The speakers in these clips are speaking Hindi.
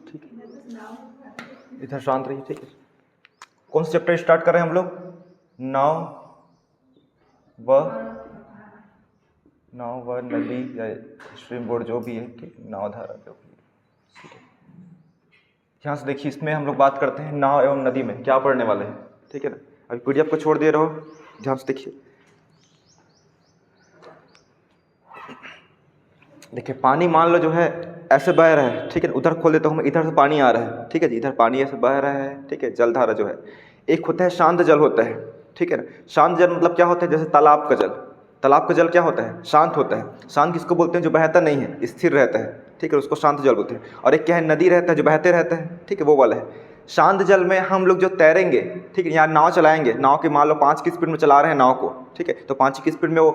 ठीक है, इधर शांत रहिए। ठीक है, कौन सा चैप्टर स्टार्ट कर रहे हैं हम लोग? नाव व नदी या स्ट्रीम बोर्ड जो भी है, ठीक है, नाव धारा जो भी है। ठीक है, यहाँ से देखिए, इसमें हम लोग बात करते हैं नाव एवं नदी में क्या पढ़ने वाले हैं। ठीक है ना, अभी पीडीएफ को छोड़ दे रहे हो, ध्यान से देखिए। देखिए, पानी मान लो जो है ऐसे बह रहा है, ठीक है, उधर खोल देता हूँ मैं, इधर से पानी आ रहा है, ठीक है जी, इधर पानी ऐसे बह रहा है, ठीक है, जलधारा जो है। एक होता है शांत जल होता है, ठीक है ना। शांत जल मतलब क्या होता है? जैसे तालाब का जल, तालाब का जल क्या होता है? शांत होता है। शांत किसको बोलते हैं? जो बहता नहीं है, स्थिर रहता है, ठीक है, उसको शांत जल बोलते हैं। और एक क्या है? नदी रहता है, जो बहते रहता है, ठीक है, वो वाला है। शांत जल में हम लोग जो तैरेंगे, ठीक है, यहाँ नाव चलाएंगे, नाव के मान लो 5 की स्पीड में चला रहे हैं नाव को, ठीक है, तो 5 की स्पीड में वो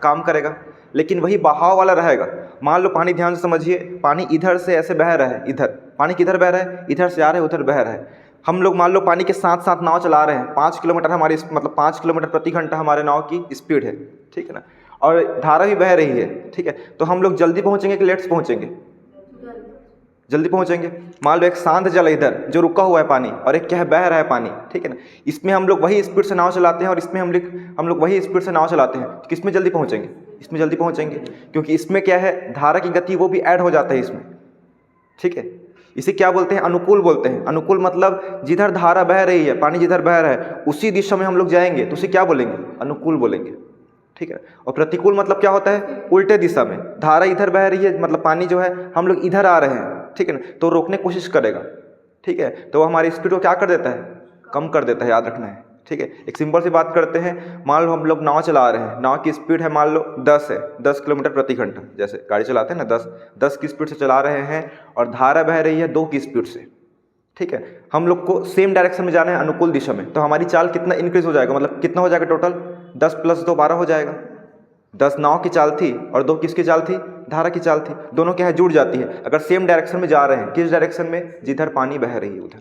काम करेगा, लेकिन वही बहाव वाला रहेगा। मान लो पानी, ध्यान से समझिए, पानी इधर से ऐसे बह रहा है, इधर पानी किधर बह रहा है? इधर से आ रहा है, उधर बह रहा है। हम लोग मान लो पानी के साथ साथ नाव चला रहे हैं, 5 किलोमीटर हमारी मतलब 5 किलोमीटर प्रति घंटा हमारे नाव की स्पीड है, ठीक है ना, और धारा भी बह रही है, ठीक है, तो हम लोग जल्दी पहुंचेंगे कि लेट से पहुंचेंगे? जल्दी पहुंचेंगे। मान लो एक शांत जल है इधर जो रुका हुआ है पानी, और एक क्या है? बह रहा है पानी, ठीक है ना। इसमें हम लोग वही स्पीड से नाव चलाते हैं और इसमें हम लोग वही स्पीड से नाव चलाते हैं, तो किसमें जल्दी पहुंचेंगे? इसमें जल्दी पहुंचेंगे, क्योंकि इसमें क्या है? धारा की गति वो भी ऐड हो जाता है इसमें, ठीक है। इसे क्या बोलते हैं? अनुकूल बोलते हैं। अनुकूल मतलब जिधर धारा बह रही है, पानी जिधर बह रहा है उसी दिशा में हम लोग जाएंगे, तो उसे क्या बोलेंगे? अनुकूल बोलेंगे, ठीक है। और प्रतिकूल मतलब क्या होता है? उल्टे दिशा में, धारा इधर बह रही है, मतलब पानी जो है हम लोग इधर आ रहे हैं, ठीक है ना, तो रोकने की कोशिश करेगा, ठीक है, तो वो हमारी स्पीड को क्या कर देता है? कम कर देता है, याद रखना है, ठीक है। एक सिंपल सी बात करते हैं, मान लो हम लोग नाव चला रहे हैं, नाव की स्पीड है मान लो 10 है, 10 किलोमीटर प्रति घंटा, जैसे गाड़ी चलाते हैं ना, 10 की स्पीड से चला रहे हैं, और धारा बह रही है 2 की स्पीड से, ठीक है। हम लोग को सेम डायरेक्शन में जाना है, अनुकूल दिशा में, तो हमारी चाल कितना इंक्रीज हो जाएगा? मतलब कितना हो जाएगा टोटल? 10 + 2 12 हो जाएगा। 10 नाव की चाल थी और 2 किसकी चाल थी? धारा की चाल थी। दोनों क्या है? जुड़ जाती है अगर सेम डायरेक्शन में जा रहे हैं। किस डायरेक्शन में? जिधर पानी बह रही है उधर,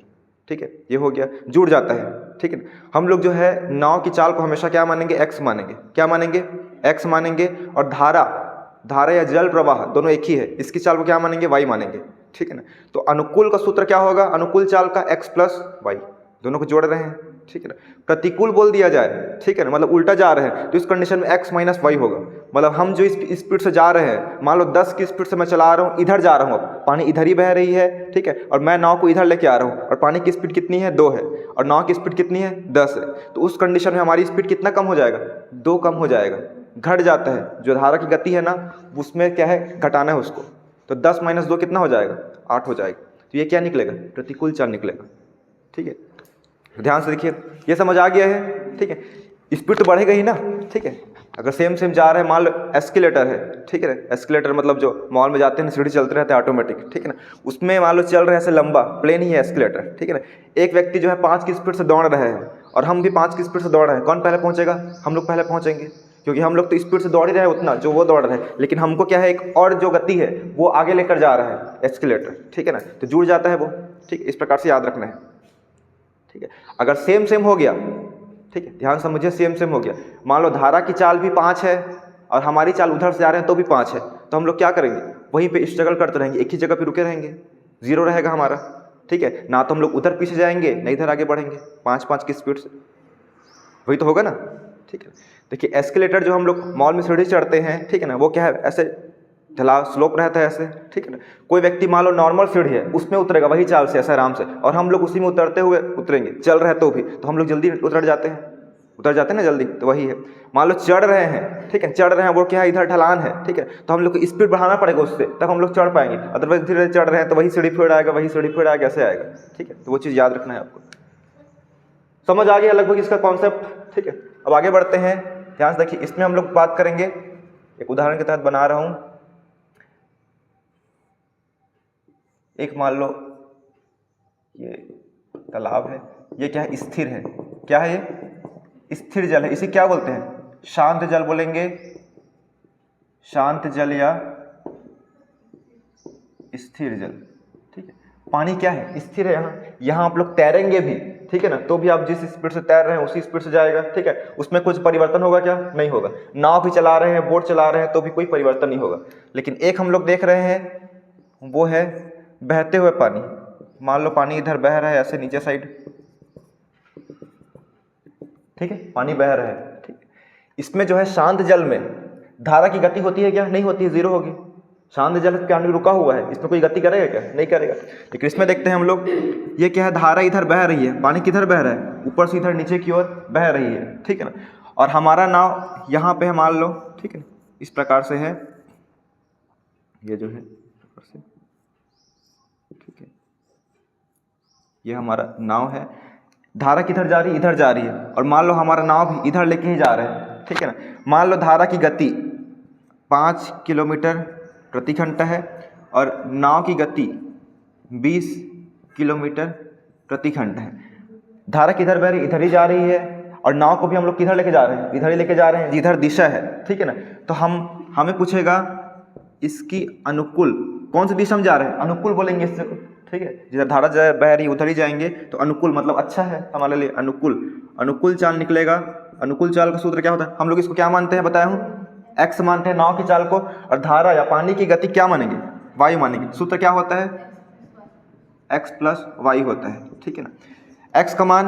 ठीक है, ये हो गया, जुड़ जाता है, ठीक है। हम लोग जो है नाव की चाल को हमेशा क्या मानेंगे? एक्स मानेंगे। क्या मानेंगे? एक्स मानेंगे। और धारा या जल प्रवाह दोनों एक ही है, इसकी चाल को क्या मानेंगे? वाई मानेंगे, ठीक है ना। तो अनुकूल का सूत्र क्या होगा? अनुकूल चाल का x + y, दोनों को जोड़ रहे हैं, ठीक है ना। प्रतिकूल बोल दिया जाए, ठीक है ना, मतलब उल्टा जा रहे हैं, तो इस कंडीशन में x - y होगा। मतलब हम जो इस स्पीड से जा रहे हैं, मान लो 10 की स्पीड से मैं चला रहा हूँ, इधर जा रहा हूँ, अब पानी इधर ही बह रही है, ठीक है, और मैं नाव को इधर लेके आ रहा हूँ, और पानी की स्पीड कितनी है? 2 है, और नाव की स्पीड कितनी है? 10 है। तो उस कंडीशन में हमारी स्पीड कितना कम हो जाएगा? 2 कम हो जाएगा, घट जाता है। जो धारा की गति है ना, उसमें क्या है? घटाना है उसको। तो 10 - 2 कितना हो जाएगा? 8 हो जाएगा। तो ये क्या निकलेगा? प्रतिकूल चाल निकलेगा, ठीक है। ध्यान से देखिए, ये समझ आ गया है, ठीक है। स्पीड तो बढ़ेगा ही ना, ठीक है। अगर सेम जा रहे हैं, मान लो एस्केलेटर है, ठीक है, एस्केलेटर मतलब जो मॉल में जाते हैं सीढ़ी चलते रहते हैं ऑटोमेटिक, ठीक है ना, उसमें मान लो चल रहे हैं ऐसे लंबा प्लेन ही है एस्केलेटर, ठीक है ना। एक व्यक्ति जो है 5 की स्पीड से दौड़ रहे हैं और हम भी 5 की स्पीड से दौड़ रहे हैं, कौन पहले पहुंचेगा? हम लोग पहले पहुंचेंगे, क्योंकि हम लोग तो स्पीड से दौड़ ही रहे हैं उतना जो वो दौड़ रहे हैं, लेकिन हमको क्या है? एक और जो गति है वो आगे लेकर जा रहा है एस्केलेटर, ठीक है ना, तो जुड़ जाता है वो, ठीक है। इस प्रकार से याद रखना है, ठीक है। अगर सेम हो गया, ठीक है, ध्यान समझिए, सेम हो गया, मान लो धारा की चाल भी 5 है और हमारी चाल उधर से आ रहे हैं तो भी 5 है, तो हम लोग क्या करेंगे? वहीं पे स्ट्रगल करते रहेंगे, एक ही जगह पे रुके रहेंगे, 0 रहेगा हमारा, ठीक है ना। तो हम लोग उधर पीछे जाएंगे ना इधर आगे बढ़ेंगे 5 की स्पीड से, वही तो होगा ना, ठीक है। देखिए एस्केलेटर जो हम लोग मॉल में सीढ़ी चढ़ते हैं, ठीक है ना, वो क्या है? ऐसे ढला स्लोप रहता है ऐसे, ठीक है ना। कोई व्यक्ति मान लो नॉर्मल सीढ़ी है उसमें उतरेगा वही चाल से ऐसे आराम से, और हम लोग उसी में उतरते हुए उतरेंगे, चल रहे तो भी, तो हम लोग जल्दी उतर जाते हैं ना जल्दी, तो वही है। मान लो चढ़ रहे हैं, ठीक है, चढ़ रहे हैं, वो क्या है? इधर ढलान है, ठीक है, तो हम लोग को स्पीड बढ़ाना पड़ेगा उससे, तब हम लोग चढ़ पाएंगे। अदरवाइज धीरे चढ़ रहे हैं तो वही सीढ़ी फिर आएगा, वही सीढ़ी फिर आएगा, ऐसे आएगा, ठीक है। तो वो चीज़ याद रखना है आपको। समझ आ गया लगभग इसका कॉन्सेप्ट, ठीक है। अब आगे बढ़ते हैं, ध्यान से देखिए, इसमें हम लोग बात करेंगे, एक उदाहरण के तहत बना रहा हूँ। एक मान लो ये तालाब है, ये क्या है? स्थिर है। क्या है ये? स्थिर जल है। इसे क्या बोलते हैं? शांत जल बोलेंगे, शांत जल या स्थिर जल, ठीक है। पानी क्या है? स्थिर है। यहाँ आप लोग तैरेंगे भी, ठीक है ना, तो भी आप जिस स्पीड से तैर रहे हैं उसी स्पीड से जाएगा, ठीक है। उसमें कुछ परिवर्तन होगा क्या? नहीं होगा। नाव भी चला रहे हैं, बोट चला रहे हैं, तो भी कोई परिवर्तन नहीं होगा। लेकिन एक हम लोग देख रहे हैं, वो है बहते हुए पानी। मान लो पानी इधर बह रहा है ऐसे नीचे साइड, ठीक है, पानी बह रहा है, ठीक। इसमें जो है शांत जल में धारा की गति होती है क्या? नहीं होती है, जीरो होगी। शांत जल पे पानी रुका हुआ है, इसमें कोई गति करेगा क्या? नहीं करेगा। लेकिन इसमें देखते हैं हम लोग, ये क्या है, धारा इधर बह रही है, पानी किधर बह रहा है? ऊपर से इधर नीचे की ओर बह रही है, ठीक है ना। और हमारा नाव यहाँ पे है मान लो, ठीक है, इस प्रकार से है, ये जो है, ठीक है, ये हमारा नाव है। धारा किधर जा रही है? इधर जा रही है। और मान लो हमारा नाव भी इधर लेके ही जा रहा है, ठीक है ना। मान लो धारा की गति 5 किलोमीटर प्रति घंटा है और नाव की गति 20 किलोमीटर प्रति घंटा है। धारा किधर बह रही है? इधर ही जा रही है। और नाव को भी हम लोग किधर लेके जा रहे हैं? इधर ही लेके जा रहे हैं, जिधर दिशा है, ठीक है ना। तो हमें पूछेगा इसकी अनुकूल, कौन सी दिशा में जा रहे हैं? अनुकूल बोलेंगे इससे, ठीक है। जिधर धारा बह रही है उधर ही जाएंगे, तो अनुकूल मतलब अच्छा है हमारे लिए, अनुकूल। अनुकूल चाल निकलेगा। अनुकूल चाल का सूत्र क्या होता है? हम लोग इसको क्या मानते हैं बताया हूँ? एक्स मानते हैं नाव की चाल को, और धारा या पानी की गति क्या मानेंगे? वायु मानेंगे। सूत्र क्या होता है? एक्स प्लस वाई होता है, ठीक है ना। एक्स का मान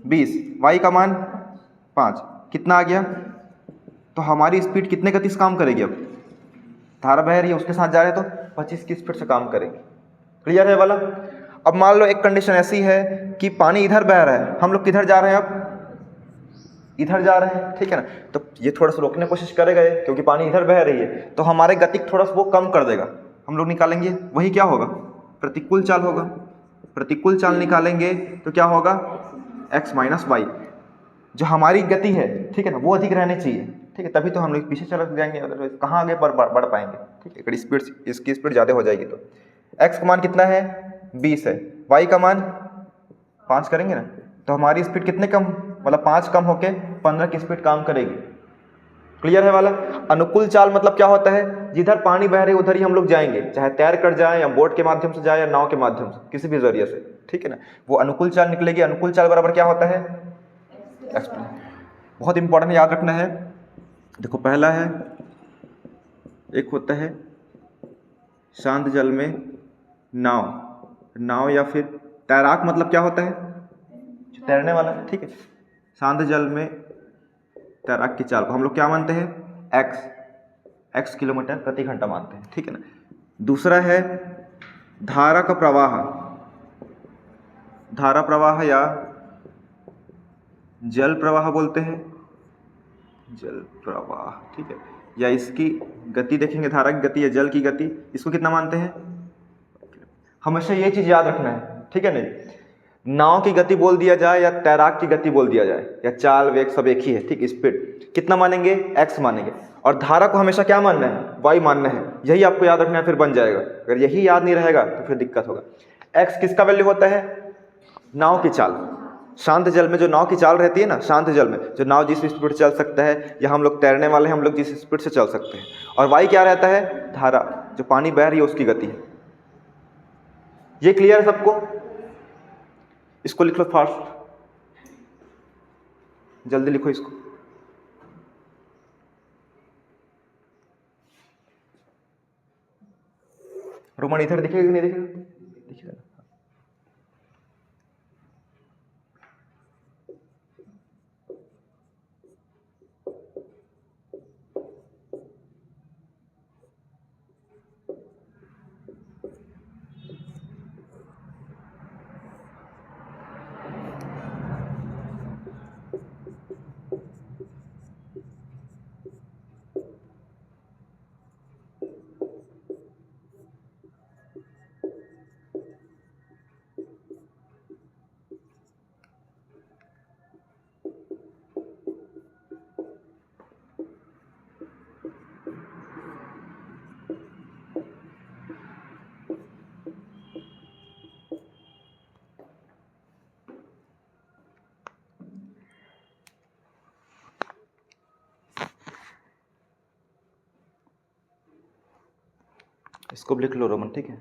20, वाई का मान 5, कितना आ गया? तो हमारी स्पीड कितने गति से काम करेगी? अब धारा बह रही है, उसके साथ जा रहे हैं तो 25 की स्पीड से काम करेंगे। क्लियर है वाला? अब मान लो एक कंडीशन ऐसी है कि पानी इधर बह रहा है, हम लोग किधर जा रहे हैं? अब इधर जा रहे हैं, ठीक है ना। तो ये थोड़ा सा रोकने की कोशिश करेगा क्योंकि पानी इधर बह रही है, तो हमारे गति थोड़ा सा वो कम कर देगा। हम लोग निकालेंगे, वही क्या होगा? प्रतिकूल चाल होगा। प्रतिकूल चाल निकालेंगे तो क्या होगा? X minus Y. जो हमारी गति है, ठीक है ना, वो अधिक रहनी चाहिए, ठीक है, तभी तो हम लोग पीछे चले जाएंगे, अदरवाइज कहाँ आगे बढ़ पाएंगे, ठीक है। अगर स्पीड, इसकी स्पीड ज़्यादा हो जाएगी तो एक्स का मान कितना है? 20 है। वाई का मान 5 करेंगे ना, तो हमारी स्पीड कितने कम, मतलब 5 कम होके 15 की स्पीड काम करेगी। क्लियर है वाला? अनुकूल चाल मतलब क्या होता है? जिधर पानी बह रही है उधर ही हम लोग जाएंगे, चाहे तैर कर जाए या बोट के माध्यम से जाए या नाव के माध्यम से, किसी भी जरिए से, ठीक है ना। वो अनुकूल चाल निकलेगी। अनुकूल चाल बराबर क्या होता है? एक्स। बहुत इंपॉर्टेंट, याद रखना है। देखो पहला है, एक होता है शांत जल में नाव या फिर तैराक, मतलब क्या होता है? तैरने वाला, ठीक है। शांत जल में तैराक की चाल को हम लोग क्या मानते हैं? एक्स किलोमीटर प्रति घंटा मानते हैं, ठीक है ना। दूसरा है धारा का प्रवाह। धारा प्रवाह या जल प्रवाह बोलते हैं, जल प्रवाह, ठीक है। या इसकी गति देखेंगे, धारा की गति या जल की गति, इसको कितना मानते हैं? हमेशा ये चीज़ याद रखना है, ठीक है। नहीं, नाव की गति बोल दिया जाए या तैराक की गति बोल दिया जाए या चाल वेग सब एक ही है, ठीक। स्पीड कितना मानेंगे? एक्स मानेंगे। और धारा को हमेशा क्या मानना है? वाई मानना है। यही आपको याद रखना है, फिर बन जाएगा। अगर यही याद नहीं रहेगा तो फिर दिक्कत होगा। एक्स किसका वैल्यू होता है? नाव की चाल। शांत जल में जो नाव की चाल रहती है ना, शांत जल में जो नाव जिस स्पीड से चल सकता है, या हम लोग तैरने वाले हैं, हम लोग जिस स्पीड से चल सकते हैं। और वाई क्या रहता है? धारा, जो पानी बह रही है उसकी गति है। ये क्लियर है सबको? इसको लिख लो फास्ट, जल्दी लिखो इसको। रोमन इधर दिखेगा कि नहीं दिखेगा? दिखेगा। इसको भी लिख लो रोमन, ठीक है।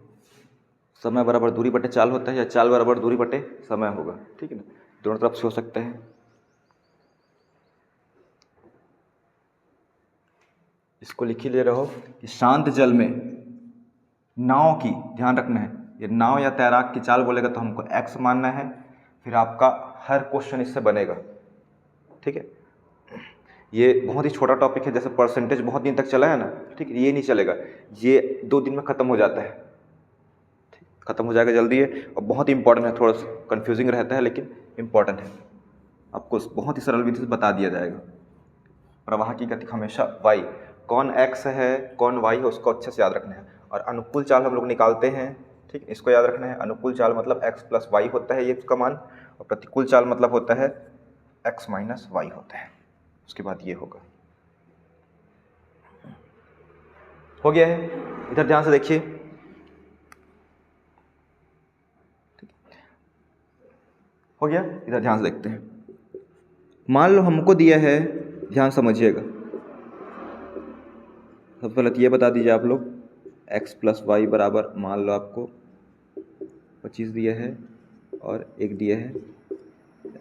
समय बराबर दूरी बटे चाल होता है, या चाल बराबर दूरी बटे समय होगा, ठीक है ना। दोनों तरफ से हो सकता है। इसको लिख ही ले रहो कि शांत जल में नाव की, ध्यान रखना है, ये नाव या तैराक की चाल बोलेगा तो हमको एक्स मानना है, फिर आपका हर क्वेश्चन इससे बनेगा। ठीक है, ये बहुत ही छोटा टॉपिक है, जैसे परसेंटेज बहुत दिन तक चला है ना, ठीक है, ये नहीं चलेगा, ये 2 दिन में ख़त्म हो जाता है, ख़त्म हो जाएगा जल्दी है, और बहुत ही इंपॉर्टेंट है, थोड़ा सा कन्फ्यूजिंग रहता है लेकिन इंपॉर्टेंट है, आपको बहुत ही सरल विधि से बता दिया जाएगा। प्रवाह की गति हमेशा y, कौन x है कौन y है उसको अच्छे से याद रखना है, और अनुकूल चाल हम लोग निकालते हैं, ठीक, इसको याद रखना है। अनुकूल चाल मतलब x प्लस वाई होता है ये उसका मान, और प्रतिकूल चाल मतलब होता है x माइनस वाई होता है, उसके बाद ये होगा। हो गया है, इधर ध्यान से देखिए, हो गया, इधर ध्यान से देखते हैं। मान लो हमको दिया है, ध्यान समझिएगा, सबसे पहले तो ये बता दीजिए आप लोग, x प्लस वाई बराबर मान लो आपको 25 दिया है, और एक दिया है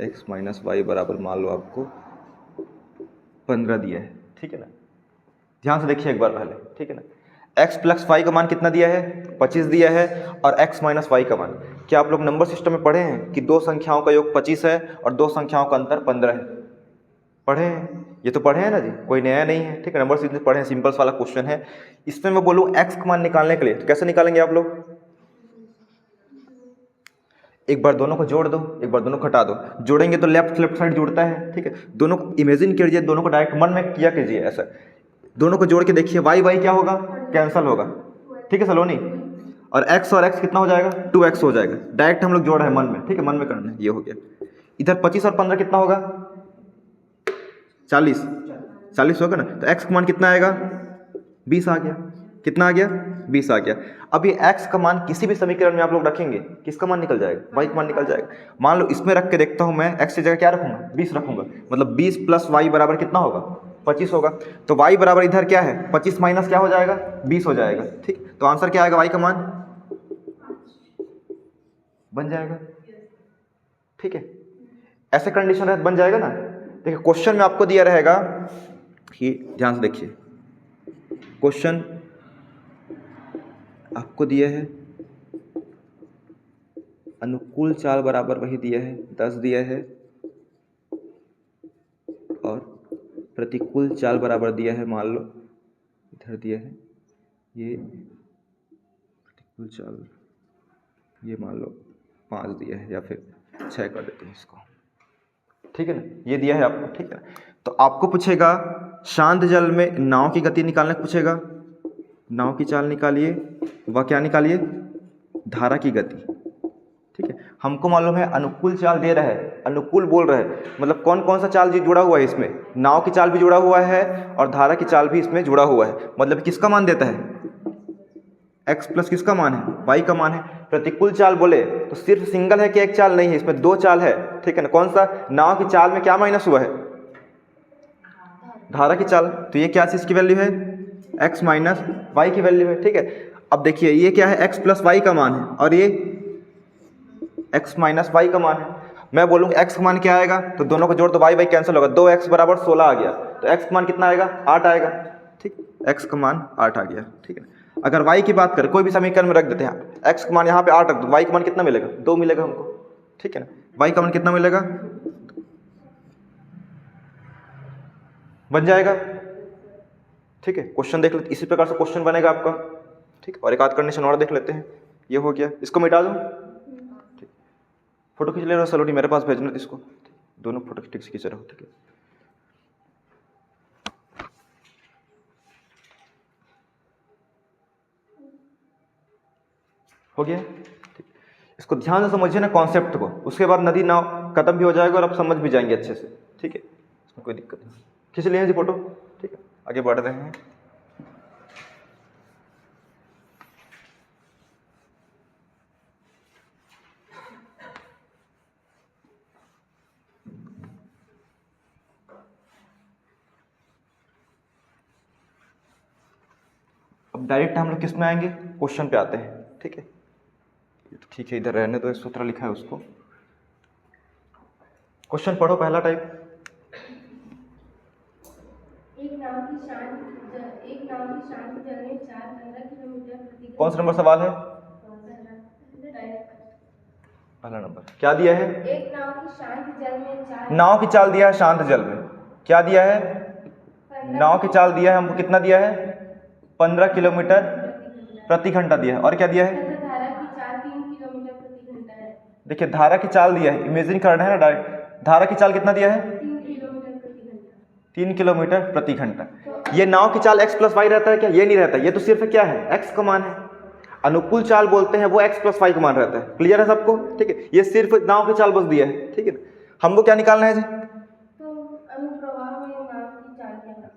x माइनस वाई बराबर मान लो आपको 15 दिया है, ठीक है ना। ध्यान से देखिए एक बार पहले, ठीक है ना, x प्लस वाई का मान कितना दिया है, 25 दिया है, और x माइनस वाई का मान, क्या आप लोग नंबर सिस्टम में पढ़े हैं कि 2 संख्याओं का योग 25 है और 2 संख्याओं का अंतर 15 है? पढ़े हैं, ये तो पढ़े हैं ना जी, कोई नया नहीं है, ठीक है, नंबर सीरीज पढ़े हैं, सिंपल वाला क्वेश्चन है। इसमें मैं बोलूँ x का मान निकालने के लिए तो कैसे निकालेंगे आप लोग, एक बार दोनों को जोड़ दो, एक बार दोनों को घटा दो, जोड़ेंगे तो लेफ्ट साइड जुड़ता है, ठीक है, दोनों को इमेजिन कीजिए, दोनों को डायरेक्ट मन में किया कीजिए ऐसा, दोनों को जोड़ के देखिए, वाई वाई क्या होगा, कैंसल होगा, ठीक है सलोनी, और x कितना हो जाएगा, 2x हो जाएगा, डायरेक्ट हम लोग जोड़ रहे हैं मन में, ठीक है, मन में करना है, ये हो गया। इधर 25 और 15 कितना होगा, 40 होगा ना, तो x का मान कितना आएगा, 20 आ गया, कितना आ गया, 20 आ गया। अब ये x का मान किसी भी समीकरण में आप लोग रखेंगे, किसका मान निकल जाएगा, y का मान निकल जाएगा। मान लो इसमें रख के देखता हूँ मैं, x की जगह क्या रखूंगा, 20 रखूंगा, मतलब 20 प्लस y बराबर कितना होगा, 25 होगा, तो y बराबर इधर क्या है, 25 माइनस क्या हो जाएगा, 20 हो जाएगा, ठीक, तो आंसर क्या आएगा, y का मान बन जाएगा, ठीक है, ऐसे कंडीशन रहे बन जाएगा ना। देखिए क्वेश्चन में आपको दिया रहेगा कि, ध्यान से देखिए, क्वेश्चन आपको दिया है अनुकूल चाल बराबर वही दिया है 10 दिया है, और प्रतिकूल चाल बराबर दिया है, मान लो इधर दिया है ये प्रतिकूल चाल, ये मान लो 5 दिया है, या फिर 6 कर देते हैं इसको, ठीक है ना, ये दिया है आपको, ठीक है ना। तो आपको पूछेगा शांत जल में नाव की गति निकालने को पूछेगा, नाव की चाल निकालिए, वह क्या निकालिए, धारा की गति, ठीक है। हमको मालूम है अनुकूल चाल दे रहा है, अनुकूल बोल रहा है, मतलब कौन कौन सा चाल जी जुड़ा हुआ है इसमें, नाव की चाल भी जुड़ा हुआ है और धारा की चाल भी इसमें जुड़ा हुआ है, मतलब किसका मान देता है, x प्लस किसका मान है, y का मान है। प्रतिकूल चाल बोले तो सिर्फ सिंगल है कि एक चाल नहीं है, इसमें 2 चाल है, ठीक है ना, कौन सा, नाव की चाल में क्या माइनस हुआ है, धारा की चाल, तो ये क्या चीज़ की वैल्यू है, x माइनस वाई की वैल्यू है, ठीक है। अब देखिए ये क्या है, x प्लस वाई का मान है, और ये x माइनस वाई का मान है। मैं बोलूँगा x का मान क्या आएगा, तो दोनों को जोड़ दो, y कैंसिल होगा, 2x बराबर 16 आ गया, तो x का मान कितना आएगा, 8 आएगा, ठीक, x का मान 8 आ गया, ठीक है। अगर y की बात करें, कोई भी समीकरण में रख देते हैं, x का मान यहाँ पे 8 रख दो, y का मान कितना मिलेगा, 2 मिलेगा हमको, ठीक है ना, y का मान कितना मिलेगा, बन जाएगा, ठीक है। क्वेश्चन देख लेते, इसी प्रकार से क्वेश्चन बनेगा आपका, ठीक, और एक आध कंडीशन और देख लेते हैं, ये हो गया, इसको मिटा दूँ, ठीक, फोटो खींच ले रहे हो सलोनी, मेरे पास भेजना इसको, दोनों फोटो ठीक से खींच रहे हो, ठीक है। हो गया, ठीक, इसको ध्यान से समझिए ना कॉन्सेप्ट को, उसके बाद नदी नाव खत्म भी हो जाएगा और आप समझ भी जाएंगे अच्छे से, ठीक है, इसमें कोई दिक्कत नहीं। खींच लिए हैं जी फोटो, ठीक है, आगे बढ़ रहे हैं। अब डायरेक्ट हम लोग किस में आएंगे, क्वेश्चन पे आते हैं, ठीक है, ठीक है, इधर रहने दो, सूत्र लिखा है उसको, क्वेश्चन पढ़ो पहला टाइप। एक नाव की शांत जल में 4-15 किलोमीटर प्रति कौन सा नंबर सवाल है? पहला नंबर क्या दिया है? एक नाव की शांत जल में नाव की चाल दिया है शांत जल में, क्या दिया है? नाव की चाल दिया है हमको, कितना दिया है? 15 किलोमीटर प्रति घंटा दिया है। और क्या दिया है? धारा की चाल 3 किलोमीटर प्रति घंटा है। देखिए धारा की चाल दिया है, इमेजिन करना है ना डायरेक्ट। धारा की चाल कितना दिया है? 3 किलोमीटर प्रति घंटा। 3 किलोमीटर प्रति घंटा। ये नाव की चाल x प्लस वाई रहता है क्या? ये नहीं रहता, ये तो सिर्फ क्या है? x का मान है। अनुकूल चाल बोलते हैं वो x प्लस वाई का मान रहता है। क्लियर है सबको? ठीक है, ये सिर्फ नाव की चाल बस दिया है। ठीक है, हमको क्या निकालना है जी? तो अनुप्रवाह में नाव की चाल क्या है?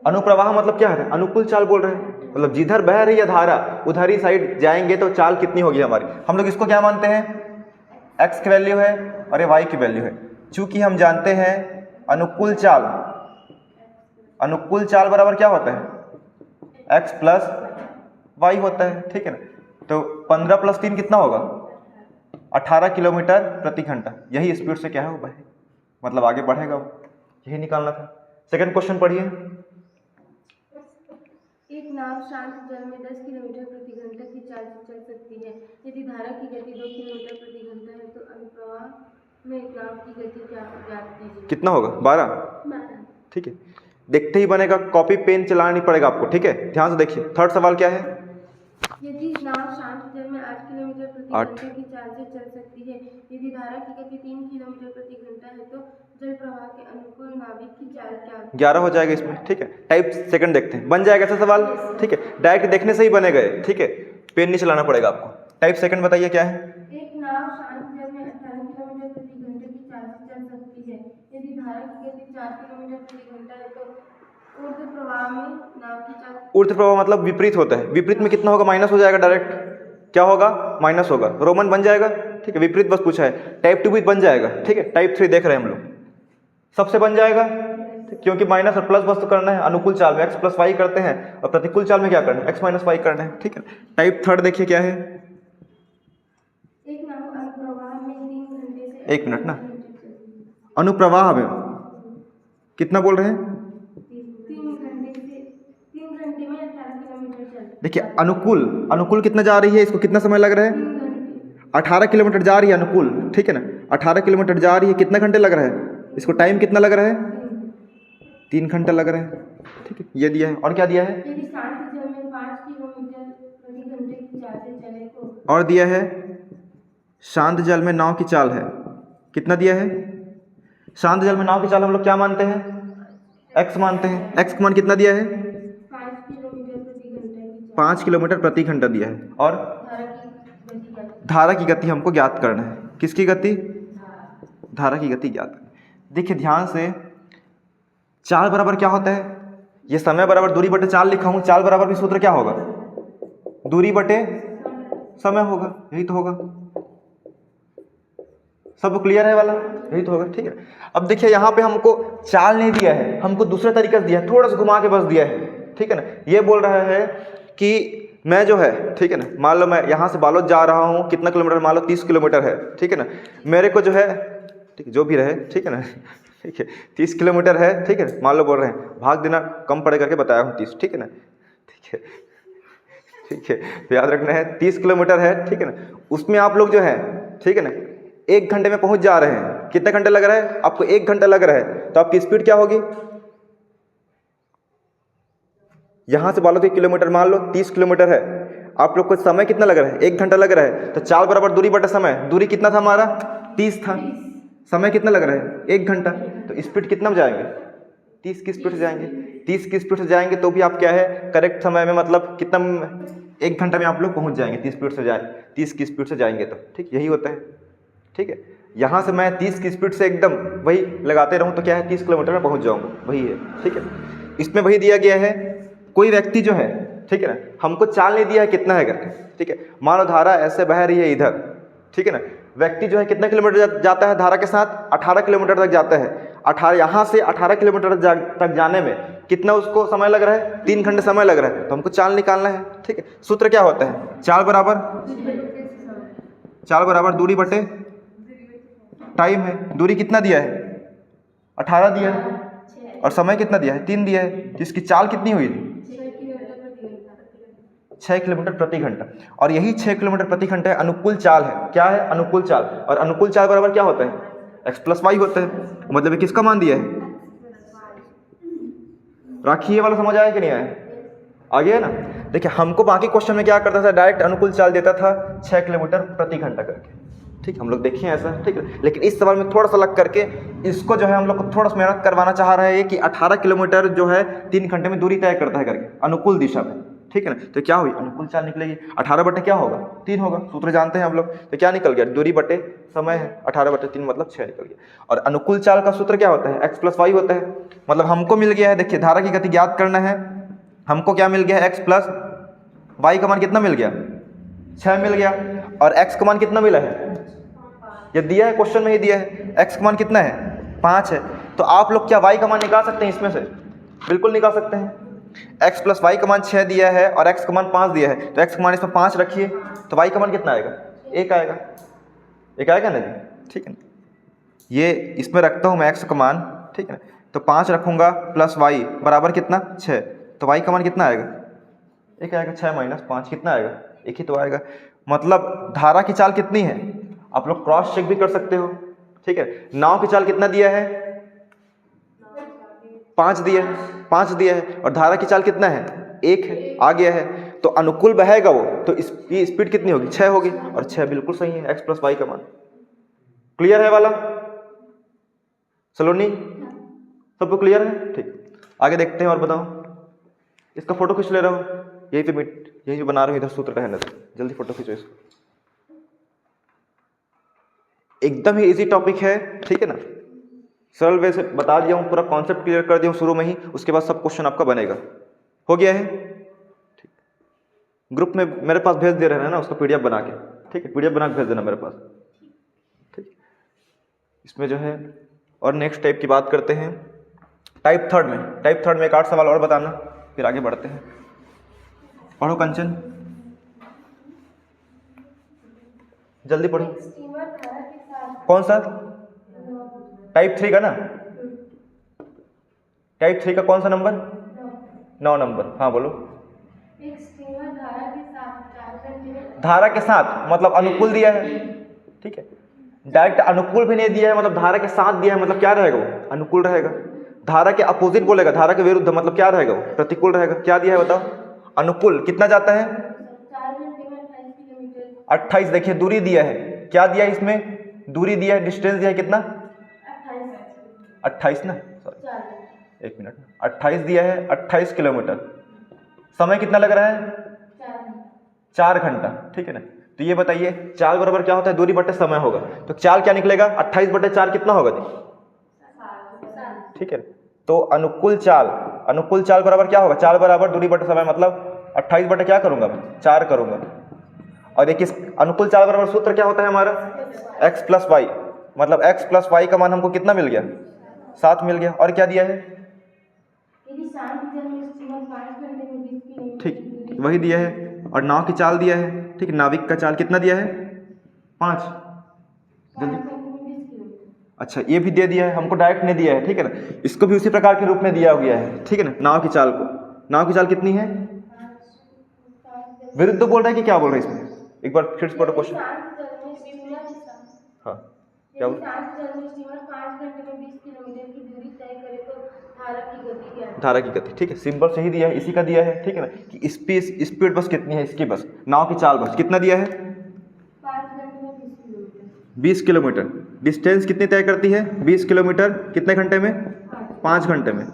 अनुप्रवाह मतलब क्या है? अनुकूल चाल बोल रहे हैं, मतलब जिधर बह रही है धारा उधर ही साइड जाएंगे तो चाल कितनी होगी हमारी। हम लोग इसको क्या मानते हैं? x की वैल्यू है और ये y की वैल्यू है। चूंकि हम जानते हैं अनुकूल चाल, अनुकूल चाल बराबर क्या होता है? x प्लस वाई होता है। ठीक है ना, तो 15 प्लस 3 कितना होगा? 18 किलोमीटर प्रति घंटा। यही स्पीड से क्या है वो बहे, मतलब आगे बढ़ेगा वो, यही निकालना था। सेकंड क्वेश्चन पढ़िए। एक नाव शांत जल में 10 किलोमीटर प्रति घंटा की चाल से चल सकती है। यदि धारा की गति 2 किलोमीटर प्रति घंटा है तो अनुप्रवाह में नाव की गति क्या ज्ञात कीजिए। कितना होगा? 12। ठीक है, देखते ही बनेगा, कॉपी पेन चलाना नहीं पड़ेगा आपको। ठीक है, ध्यान से देखिए। थर्ड सवाल क्या है? यदि नाव शांत जल में 8 किलोमीटर प्रति घंटा की चाल से चल सकती है, यदि धारा की गति 3 किलोमीटर प्रति घंटा है तो जल प्रवाह के अनुकूल नाविक की चाल क्या? 11 हो जाएगा इसमें। ठीक है, टाइप सेकंड देखते हैं, बन जाएगा ऐसा सवाल। ठीक है, डायरेक्ट देखने से ही बनेगा। ठीक है, पेन नहीं चलाना पड़ेगा आपको। टाइप सेकंड बताइए क्या है? एक नाव शांत जल में 18 किलोमीटर प्रति घंटे की चाल से चल सकती है। यदि धारा की गति 4 किलोमीटर प्रति घंटा है तो ऊर्ध्व प्रवाह में नाव की चाल। ऊर्ध्व प्रवाह मतलब विपरीत होता है। विपरीत में कितना होगा? माइनस हो जाएगा डायरेक्ट। क्या होगा? माइनस होगा। रोमन बन जाएगा। ठीक है, विपरीत बस पूछा है। टाइप 2 भी बन जाएगा। ठीक है, टाइप 3 देख रहे हैं हम लोग, सबसे बन जाएगा, क्योंकि माइनस और प्लस बस तो करना है। अनुकूल चाल में x प्लस वाई करते हैं और प्रतिकूल चाल में क्या करना है? x माइनस वाई करना है। ठीक है, टाइप थर्ड देखिए क्या है? एक नाव अनुप्रवाह में 3 घंटे से 1 मिनट ना, अनुप्रवाह में कितना बोल रहे हैं? 3 घंटे में 18 किलोमीटर चल। देखिए अनुकूल, अनुकूल कितना जा रही है, इसको कितना समय लग रहा है? 18 किलोमीटर जा रही है अनुकूल। ठीक है ना, 18 किलोमीटर जा रही है, कितना घंटे लग रहा है इसको? टाइम कितना लग रहा है? 3 घंटे लग रहा है। ठीक है, ये दिया है। और क्या दिया है? यदि शांत जल में 5 किलोमीटर प्रति घंटे की चाल से चले तो। और दिया है शांत जल में नाव की चाल है, कितना दिया है? शांत जल में नाव की चाल हम लोग क्या मानते हैं? x मानते हैं। x का मान कितना दिया है? 5 किलोमीटर प्रति घंटा दिया है। और धारा की गति हमको ज्ञात करना है। किसकी गति? धारा की गति ज्ञात करना। देखिए ध्यान से, चाल बराबर क्या होता है? ये समय बराबर दूरी बटे चाल लिखा हूँ। चाल बराबर भी सूत्र क्या होगा? दूरी बटे समय होगा, यही तो होगा। सब क्लियर है वाला? यही तो होगा। ठीक है, अब देखिए यहाँ पे हमको चाल नहीं दिया है, हमको दूसरे तरीके से दिया है, थोड़ा सा घुमा के बस दिया है। ठीक है ना, ये बोल रहा है कि मैं जो है, ठीक है ना, मान लो मैं यहाँ से बालोद जा रहा हूँ, कितना किलोमीटर? मान लो 30 किलोमीटर है। ठीक है ना, मेरे को जो है, ठीक है, जो भी रहे, ठीक है ना, ठीक है, 30 किलोमीटर है। ठीक है, मान लो बोल रहे हैं, भाग देना, कम पड़े करके बताया हूँ 30। ठीक है ना, ठीक है, ठीक है, तो याद रखना है 30 किलोमीटर है। ठीक है ना, उसमें आप लोग जो है, ठीक है ना, 1 घंटे में पहुंच जा रहे हैं। कितने घंटे लग रहा है आपको? 1 घंटा लग रहा है। तो आपकी स्पीड क्या होगी? यहां से बालोद 1 किलोमीटर, मान लो 30 किलोमीटर है, आप लोग को समय कितना लग रहा है? 1 घंटा लग रहा है। तो चाल बराबर दूरी बटा समय। दूरी कितना था हमारा? 30 था। समय कितना लग रहा है? 1 घंटा। तो स्पीड कितना में जाएंगे? 30 की स्पीड से जाएंगे। 30 की स्पीड से जाएंगे तो भी आप क्या है, करेक्ट समय में, मतलब कितना, 1 घंटा में आप लोग पहुंच जाएंगे। 30 की स्पीड से जाएंगे तो, ठीक, यही होता है। ठीक है, यहाँ से मैं 30 की स्पीड से एकदम वही लगाते रहूँ तो क्या है, 30 किलोमीटर में पहुँच जाऊँगा, वही है। ठीक है, इसमें वही दिया गया है। कोई व्यक्ति जो है, ठीक है ना, हमको चाल नहीं दिया है कितना है करके। ठीक है, मान लो धारा ऐसे बह रही है इधर। ठीक है ना, व्यक्ति जो है कितना किलोमीटर जाता है धारा के साथ? 18 किलोमीटर तक जाता है। 18, यहाँ से 18 किलोमीटर तक जाने में कितना उसको समय लग रहा है? 3 घंटे समय लग रहा है। तो हमको चाल निकालना है। ठीक है, सूत्र क्या होता है? चाल बराबर दूरी बटे टाइम है। दूरी कितना दिया है? 18 दिया है, और समय कितना दिया है? 3 दिया है। तो इसकी चाल कितनी हुई? 6 किलोमीटर प्रति घंटा। और यही 6 किलोमीटर प्रति घंटा अनुकूल चाल है। क्या है? अनुकूल चाल। और अनुकूल चाल बराबर क्या होता है? x प्लस वाई होता है। मतलब ये किसका मान दिया है? राखी, ये वाला समझ आया कि नहीं आया? आ गया ना? देखिए हमको बाकी क्वेश्चन में क्या करता था, डायरेक्ट अनुकूल चाल देता था 6 किलोमीटर प्रति घंटा करके। ठीक, हम लोग देखें ऐसा, ठीक है। लेकिन इस सवाल में थोड़ा सा अलग करके इसको जो है हम लोग को थोड़ा सा मेहनत करवाना चाह रहे हैं कि 18 किलोमीटर जो है 3 घंटे में दूरी तय करता है करके अनुकूल दिशा में। ठीक है ना? तो क्या हुई? अनुकूल चाल निकलेगी। 18 बटे क्या होगा? 3 होगा। सूत्र जानते हैं हम लोग। तो क्या निकल गया? दूरी बटे समय है। 18 बटे 3 मतलब 6 निकल गया। और अनुकूल चाल का सूत्र क्या होता है? x प्लस वाई होता है। मतलब हमको मिल गया है, देखिए धारा की गति ज्ञात करना है। हमको क्या मिल गया है? x प्लस वाई का मान कितना मिल गया? 6 मिल गया। और x का मान कितना मिला है? ये दिया है, क्वेश्चन में ही दिया है। x का मान कितना है? 5 है। तो आप लोग क्या y का मान निकाल सकते हैं इसमें से? बिल्कुल निकाल सकते हैं। x प्लस वाई का मान 6 दिया है और x का मान 5 दिया है, तो x का मान इसमें 5 रखिए, तो y का मान कितना आएगा? 1 आएगा। 1 आएगा ना जी? ठीक है ना? ये इसमें रखता हूँ मैं x का मान, ठीक है ना? तो 5 रखूँगा प्लस y बराबर कितना? 6। तो y का मान कितना आएगा? 1 आएगा। 6 माइनस 5 कितना आएगा? 1 ही तो आएगा। मतलब धारा की चाल कितनी है? आप लोग क्रॉस चेक भी कर सकते हो। ठीक है। नाव की चाल कितना दिया है? 5 दिया है। 5 दिया है। और धारा की चाल कितना है? 1 है। आ गया है। तो अनुकूल बहेगा वो, तो इसकी स्पीड कितनी होगी? 6 होगी। और 6 बिल्कुल सही है, x प्लस वाई का मान। क्लियर है वाला सलोनी? सबको क्लियर है? ठीक, आगे देखते हैं और बताओ। इसका फोटो खींच ले रहा हूँ, यही पे यही जो बना रहे हो, इधर सूत्र रहने दो, जल्दी फोटो खींचो इसको। एकदम ही इजी टॉपिक है, ठीक है ना? सरल वे से बता दिया हूँ, पूरा कॉन्सेप्ट क्लियर कर दिया हूँ शुरू में ही। उसके बाद सब क्वेश्चन आपका बनेगा। हो गया है? ठीक, ग्रुप में मेरे पास भेज दे रहे हैं ना उसका पीडीएफ बना के। ठीक है, पीडीएफ बना के भेज देना मेरे पास। ठीक, इसमें जो है और नेक्स्ट टाइप की बात करते हैं। टाइप थर्ड में एक 8 सवाल और बताना, फिर आगे बढ़ते हैं। पढ़ो कंचन, जल्दी पढ़ो। कौन सा? टाइप 3 का ना? टाइप 3 का कौन सा नंबर? 9 नंबर। हाँ बोलो। धारा के साथ मतलब अनुकूल दिया है, ठीक है। डायरेक्ट अनुकूल भी नहीं दिया है, मतलब धारा के साथ दिया है, मतलब क्या रहेगा वो? अनुकूल रहेगा। धारा के अपोजिट बोलेगा, धारा के विरुद्ध, मतलब क्या रहेगा वो? प्रतिकूल रहेगा। क्या दिया है बताओ? अनुकूल। कितना जाता है? 28। देखिए दूरी दिया है, क्या दिया है इसमें? दूरी दिया है, डिस्टेंस दिया है कितना? 28 ना, सॉरी 1 मिनट, 28 दिया है, 28 किलोमीटर। समय कितना लग रहा है? 4 घंटा, ठीक है ना? तो ये बताइए चाल बराबर क्या होता है? दूरी बटे समय होगा। तो चाल क्या निकलेगा? 28 बटे 4 कितना होगा जी? ठीक है। तो अनुकूल चाल बराबर क्या होगा? चाल बराबर दूरी बटे समय, मतलब 28 बटे क्या करूंगा मैं? 4 करूंगा। और देखिए अनुकूल चाल बराबर सूत्र क्या होता है हमारा? x प्लस वाई, मतलब x प्लस वाई का मान हमको कितना मिल गया? 7 मिल गया। और क्या दिया है? ठीक, वही दिया है। और नाव की चाल दिया है, ठीक, नाविक का चाल कितना दिया है? 5। जल्दी, अच्छा ये भी दे दिया है, हमको डायरेक्ट नहीं दिया है, ठीक है ना? इसको भी उसी प्रकार के रूप में दिया गया है, ठीक है ना? नाव की चाल को, नाव की चाल कितनी है? विरुद्ध बोल रहा है कि क्या बोल रहा है इसमें? एक बार फिर से पढ़ो क्वेश्चन। हाँ क्या बोल? धारा की गति, ठीक है, सिंबल सही दिया है, इसी का दिया है, ठीक है ना? कि स्पीड बस कितनी है इसकी, बस नाव की चाल बस कितना दिया है? 20 किलोमीटर। डिस्टेंस कितनी तय करती है? 20 किलोमीटर कितने घंटे में? 5 घंटे में।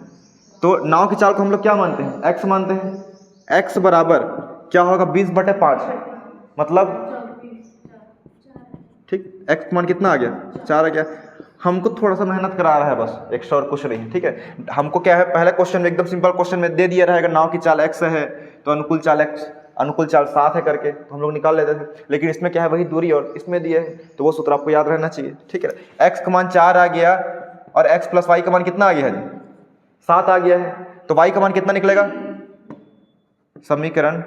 तो नाव की चाल को हम लोग क्या मानते हैं? x मानते हैं। x बराबर क्या होगा? 20 बटे 5, मतलब ठीक, x मान कितना आ गया? 4 आ गया। हमको थोड़ा सा मेहनत करा रहा है बस, एक्स्ट्रा और कुछ नहीं, ठीक है? हमको क्या है, पहले क्वेश्चन में एकदम सिंपल क्वेश्चन में दे दिया रहेगा नाव की चाल x है तो अनुकूल चाल 7 है करके, तो हम लोग निकाल लेते थे। लेकिन इसमें क्या है, वही दूरी और इसमें दिया है, तो वो सूत्र आपको याद रहना चाहिए, ठीक है? x का मान 4 आ गया और x प्लस वाई का मान कितना आ गया है? 7 आ गया है। तो y का मान कितना निकलेगा? समीकरण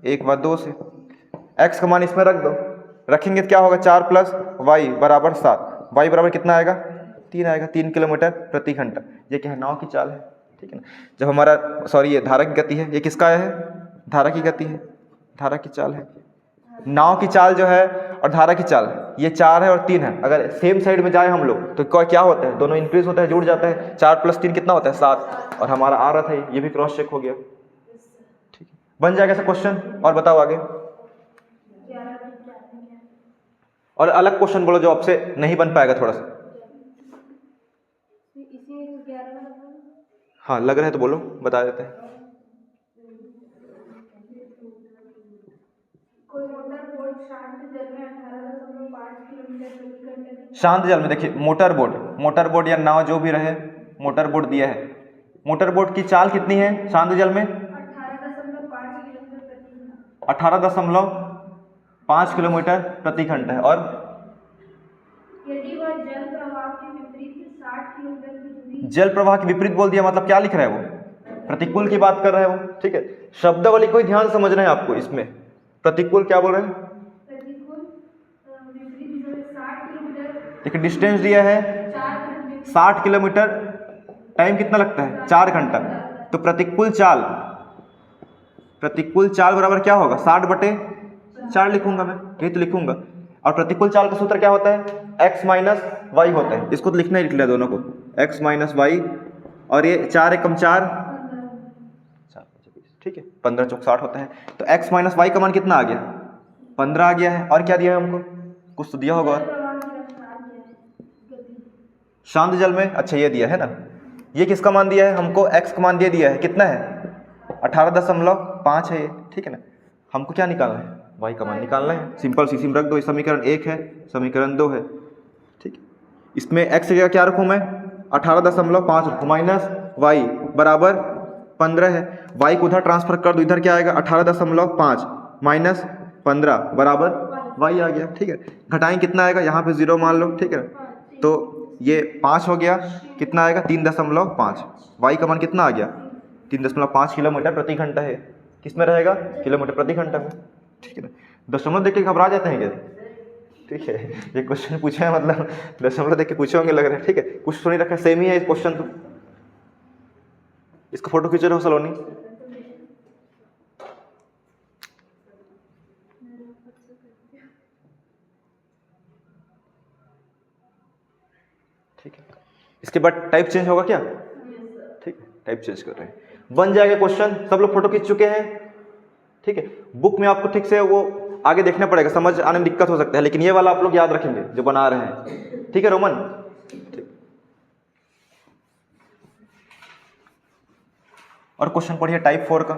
1 व 2 से x का मान इसमें रख दो, रखेंगे तो क्या होगा? 4 प्लस वाई बराबर 7। वाई बराबर कितना आएगा? 3 आएगा। 3 किलोमीटर प्रति घंटा। ये क्या है? नाव की चाल है, ठीक है ना? जब हमारा ये धारा की गति है, ये किसका है? धारा की गति है। धारा की चाल है, नाव की चाल जो है और धारा की चाल ये 4 है और 3 है। अगर सेम साइड में जाए हम लोग तो क्या होता है, दोनों इंक्रीज होता है, जुड़ जाता है। 4 + 3 कितना होता है 7, और हमारा आ रहा था ये भी क्रॉस चेक हो गया। ठीक है, बन जाएगा ऐसा क्वेश्चन। और बताओ आगे, और अलग क्वेश्चन बोलो जो आपसे नहीं बन पाएगा थोड़ा सा। हाँ लग रहा है तो बोलो, बता देते हैं। शांत जल में देखिए मोटर बोट या नाव जो भी रहे, मोटर बोट दिया है। मोटर बोट की चाल कितनी है शांत जल में? 18.5 किलोमीटर प्रति घंटा है। और यदि वह जल प्रवाह के विपरीत 60 किलोमीटर की दूरी, जल प्रवाह के विपरीत बोल दिया मतलब क्या लिख रहा है वो? प्रतिकूल की बात कर रहा है वो। ठीक है, शब्दावली कोई ध्यान समझना है आपको इसमें। प्रतिकूल क्या बोल रहे हैं? देखिए डिस्टेंस दिया है 60 किलोमीटर, टाइम कितना लगता है 4 घंटा। तो प्रतिकूल चाल बराबर क्या होगा 60/4 लिखूंगा मैं, यही तो लिखूंगा। और प्रतिकूल चाल का सूत्र क्या होता है? x - y होता है। इसको तो लिखना ही लिख लिया दोनों को, x - y। और ये 4 × 4 ठीक है, 15 × 4 = 60 होता है। तो x - y का मान कितना आ गया? 15 आ गया है। और क्या दिया है हमको? कुछ तो दिया होगा और शांत जल में। अच्छा ये दिया है ना, ये किसका मान दिया है हमको? x का मान दे दिया है, कितना है 18.5 है ये। ठीक है ना, हमको क्या निकालना है? y का मान निकालना है। सिंपल सी रख दो, समीकरण 1 है, समीकरण 2 है। ठीक है, इसमें x की जगह क्या रखूँ मैं? 18.5 रखूँ, माइनस y बराबर 15 है। y को उधर ट्रांसफर कर दो, इधर क्या आएगा 18.5 माइनस 15 बराबर y आ गया। ठीक है, घटाएं कितना आएगा? यहाँ पे 0 मान लो। ठीक है, तो ये 5 हो गया, कितना आएगा 3.5। y का मान कितना आ गया? 3.5 किलोमीटर प्रति घंटा है। किस में रहेगा? किलोमीटर प्रति घंटा में। ठीक है ना, दशमलव देख के घबरा जाते हैं क्या? ठीक है, ये क्वेश्चन पूछा है मतलब दशमलव देख के पूछे होंगे लग रहा है। ठीक है, कुछ तो नहीं रखा, सेम ही है इस क्वेश्चन। तो इसका फोटो खींच रहे हो सलोनी? ठीक है, इसके बाद टाइप चेंज होगा क्या? ठीक है, टाइप चेंज कर रहे हैं, बन जाएगा क्वेश्चन। सब लोग फोटो खींच चुके हैं? ठीक है, बुक में आपको ठीक से वो आगे देखना पड़ेगा, समझ आने में दिक्कत हो सकता है, लेकिन ये वाला आप लोग याद रखेंगे जो बना रहे हैं। ठीक है रोमन? ठीक। और क्वेश्चन पढ़िए टाइप 4 का।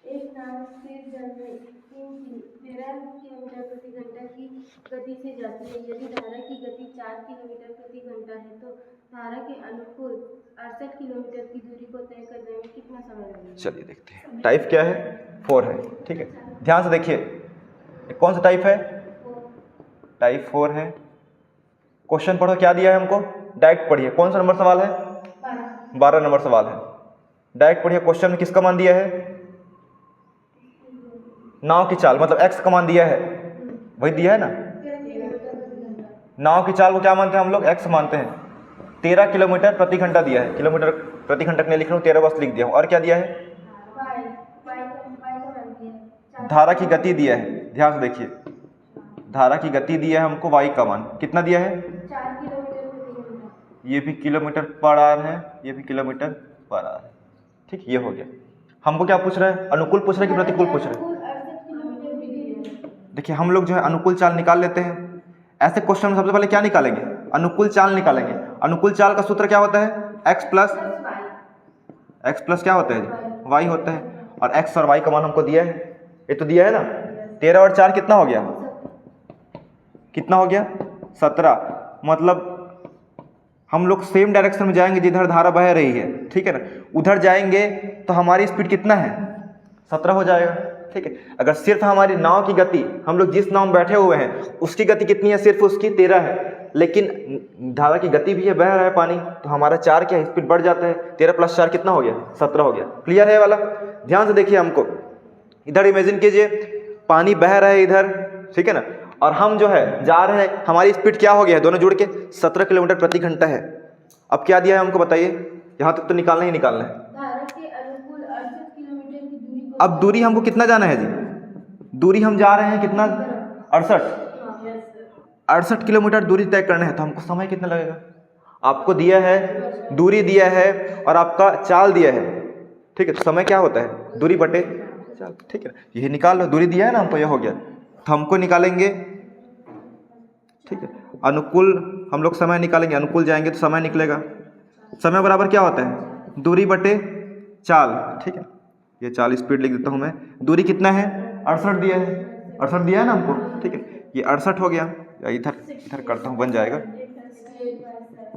एक नाव स्थिर जल में 13 किलोमीटर प्रति घंटा की गति से जाती है। यदि धारा की गति 4 किलोमीटर प्रति घंटा है तो धारा के अनुकूल 68 किलोमीटर की दूरी को तय करने में कितना समय लगेगा? चलिए देखते हैं। टाइप क्या है? 4 है। ठीक है, ध्यान से देखिए, कौन सा टाइप है? टाइप 4 है। क्वेश्चन पढ़ो, क्या दिया है हमको? डायरेक्ट पढ़िए। कौन सा नंबर सवाल है? 12 नंबर सवाल है। डायरेक्ट पढ़िए। क्वेश्चन में किसका मान दिया है? नाव की चाल, मतलब x का मान दिया है, वही दिया है ना। नाव की चाल को क्या मानते हैं हम लोग? x मानते हैं। 13 किलोमीटर प्रति घंटा दिया है, किलोमीटर प्रति घंटा नहीं लिख रहा हूँ, 13 बस लिख दिया हूँ। और क्या दिया है? धारा की गति दिया है। ध्यान से देखिए, धारा की गति दिया है हमको, y का मान कितना दिया है? 4 किलोमीटर प्रति घंटा। ये भी किलोमीटर पर आवर है, ये भी किलोमीटर पर आवर है। ठीक, ये हो गया। हमको क्या पूछ रहा है? अनुकूल पूछ रहा है कि प्रतिकूल पूछ रहा है? देखिए हम लोग जो है अनुकूल चाल निकाल लेते हैं। ऐसे क्वेश्चन में सबसे पहले क्या निकालेंगे? अनुकूल चाल निकालेंगे। अनुकूल चाल का सूत्र क्या होता है? x प्लस क्या होता है? y होता है। और x और y का मान हमको दिया है, ये तो दिया है ना। 13 और 4 कितना हो गया? कितना हो गया? 17। मतलब हम लोग सेम डायरेक्शन में जाएंगे जिधर धारा बह रही है। ठीक है ना, उधर जाएंगे तो हमारी स्पीड कितना है? 17 हो जाएगा। ठीक है, अगर सिर्फ हमारी नाव की गति, हम लोग जिस नाव में बैठे हुए हैं उसकी गति कितनी है? सिर्फ उसकी 13 है, लेकिन धारा की गति भी है, बह रहा है पानी, तो हमारा 4 क्या स्पीड बढ़ जाता है। 13 + 4 कितना हो गया? 17 हो गया। क्लियर है वाला? ध्यान से देखिए, हमको इधर इमेजिन कीजिए, पानी बह रहा है इधर, ठीक है ना, और हम जो है जा रहे हैं, हमारी स्पीड क्या हो गया है? दोनों जुड़ के 17 किलोमीटर प्रति घंटा है। अब क्या दिया है हमको बताइए? यहाँ तक तो निकालना ही निकालना है। धारा के अनुकूल अब दूरी हमको कितना जाना है जी? दूरी हम जा रहे हैं कितना? 68 किलोमीटर दूरी तय करना है, तो हमको समय कितना लगेगा? आपको दिया है, दूरी दिया है और आपका चाल दिया है, ठीक है। तो समय क्या होता है? दूरी बटे चाल, ठीक है। ये निकाल लो, दूरी दिया है ना हमको, ये हो गया। तो हमको निकालेंगे, ठीक है, अनुकूल हम लोग समय निकालेंगे, अनुकूल जाएंगे तो समय निकलेगा। समय बराबर क्या होता है? दूरी बटे चाल, ठीक है। ये चाल स्पीड लिख देता हूँ मैं। दूरी कितना है? 68 दिया है, 68 दिया है ना हमको, ठीक है। ये 68 हो गया, इधर इधर करता हूँ, बन जाएगा।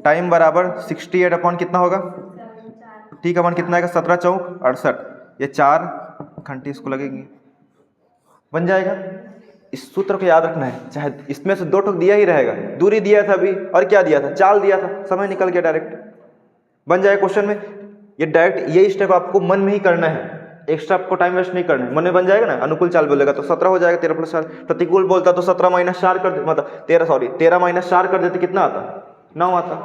टाइम बराबर 68 अपॉन कितना होगा? टी का मान कितना आएगा? 17 चौक 68, ये 4 घंटे इसको लगेंगे, बन जाएगा। इस सूत्र को याद रखना है, चाहे इसमें से 2 ठोक दिया ही रहेगा। दूरी दिया था अभी, और क्या दिया था? चाल दिया था, समय निकल गया डायरेक्ट, बन जाएगा क्वेश्चन में। ये डायरेक्ट यही स्टेप आपको मन में ही करना है, एक्स्ट्रा आपको टाइम वेस्ट नहीं करना है, मन में बन जाएगा ना। अनुकूल चाल बोलेगा तो 17 हो जाएगा, 13 + 4। प्रतिकूल बोलता तो 17 - 4 कर दे, मतलब 13 - 4 कर देते, कितना आता? 9 आता,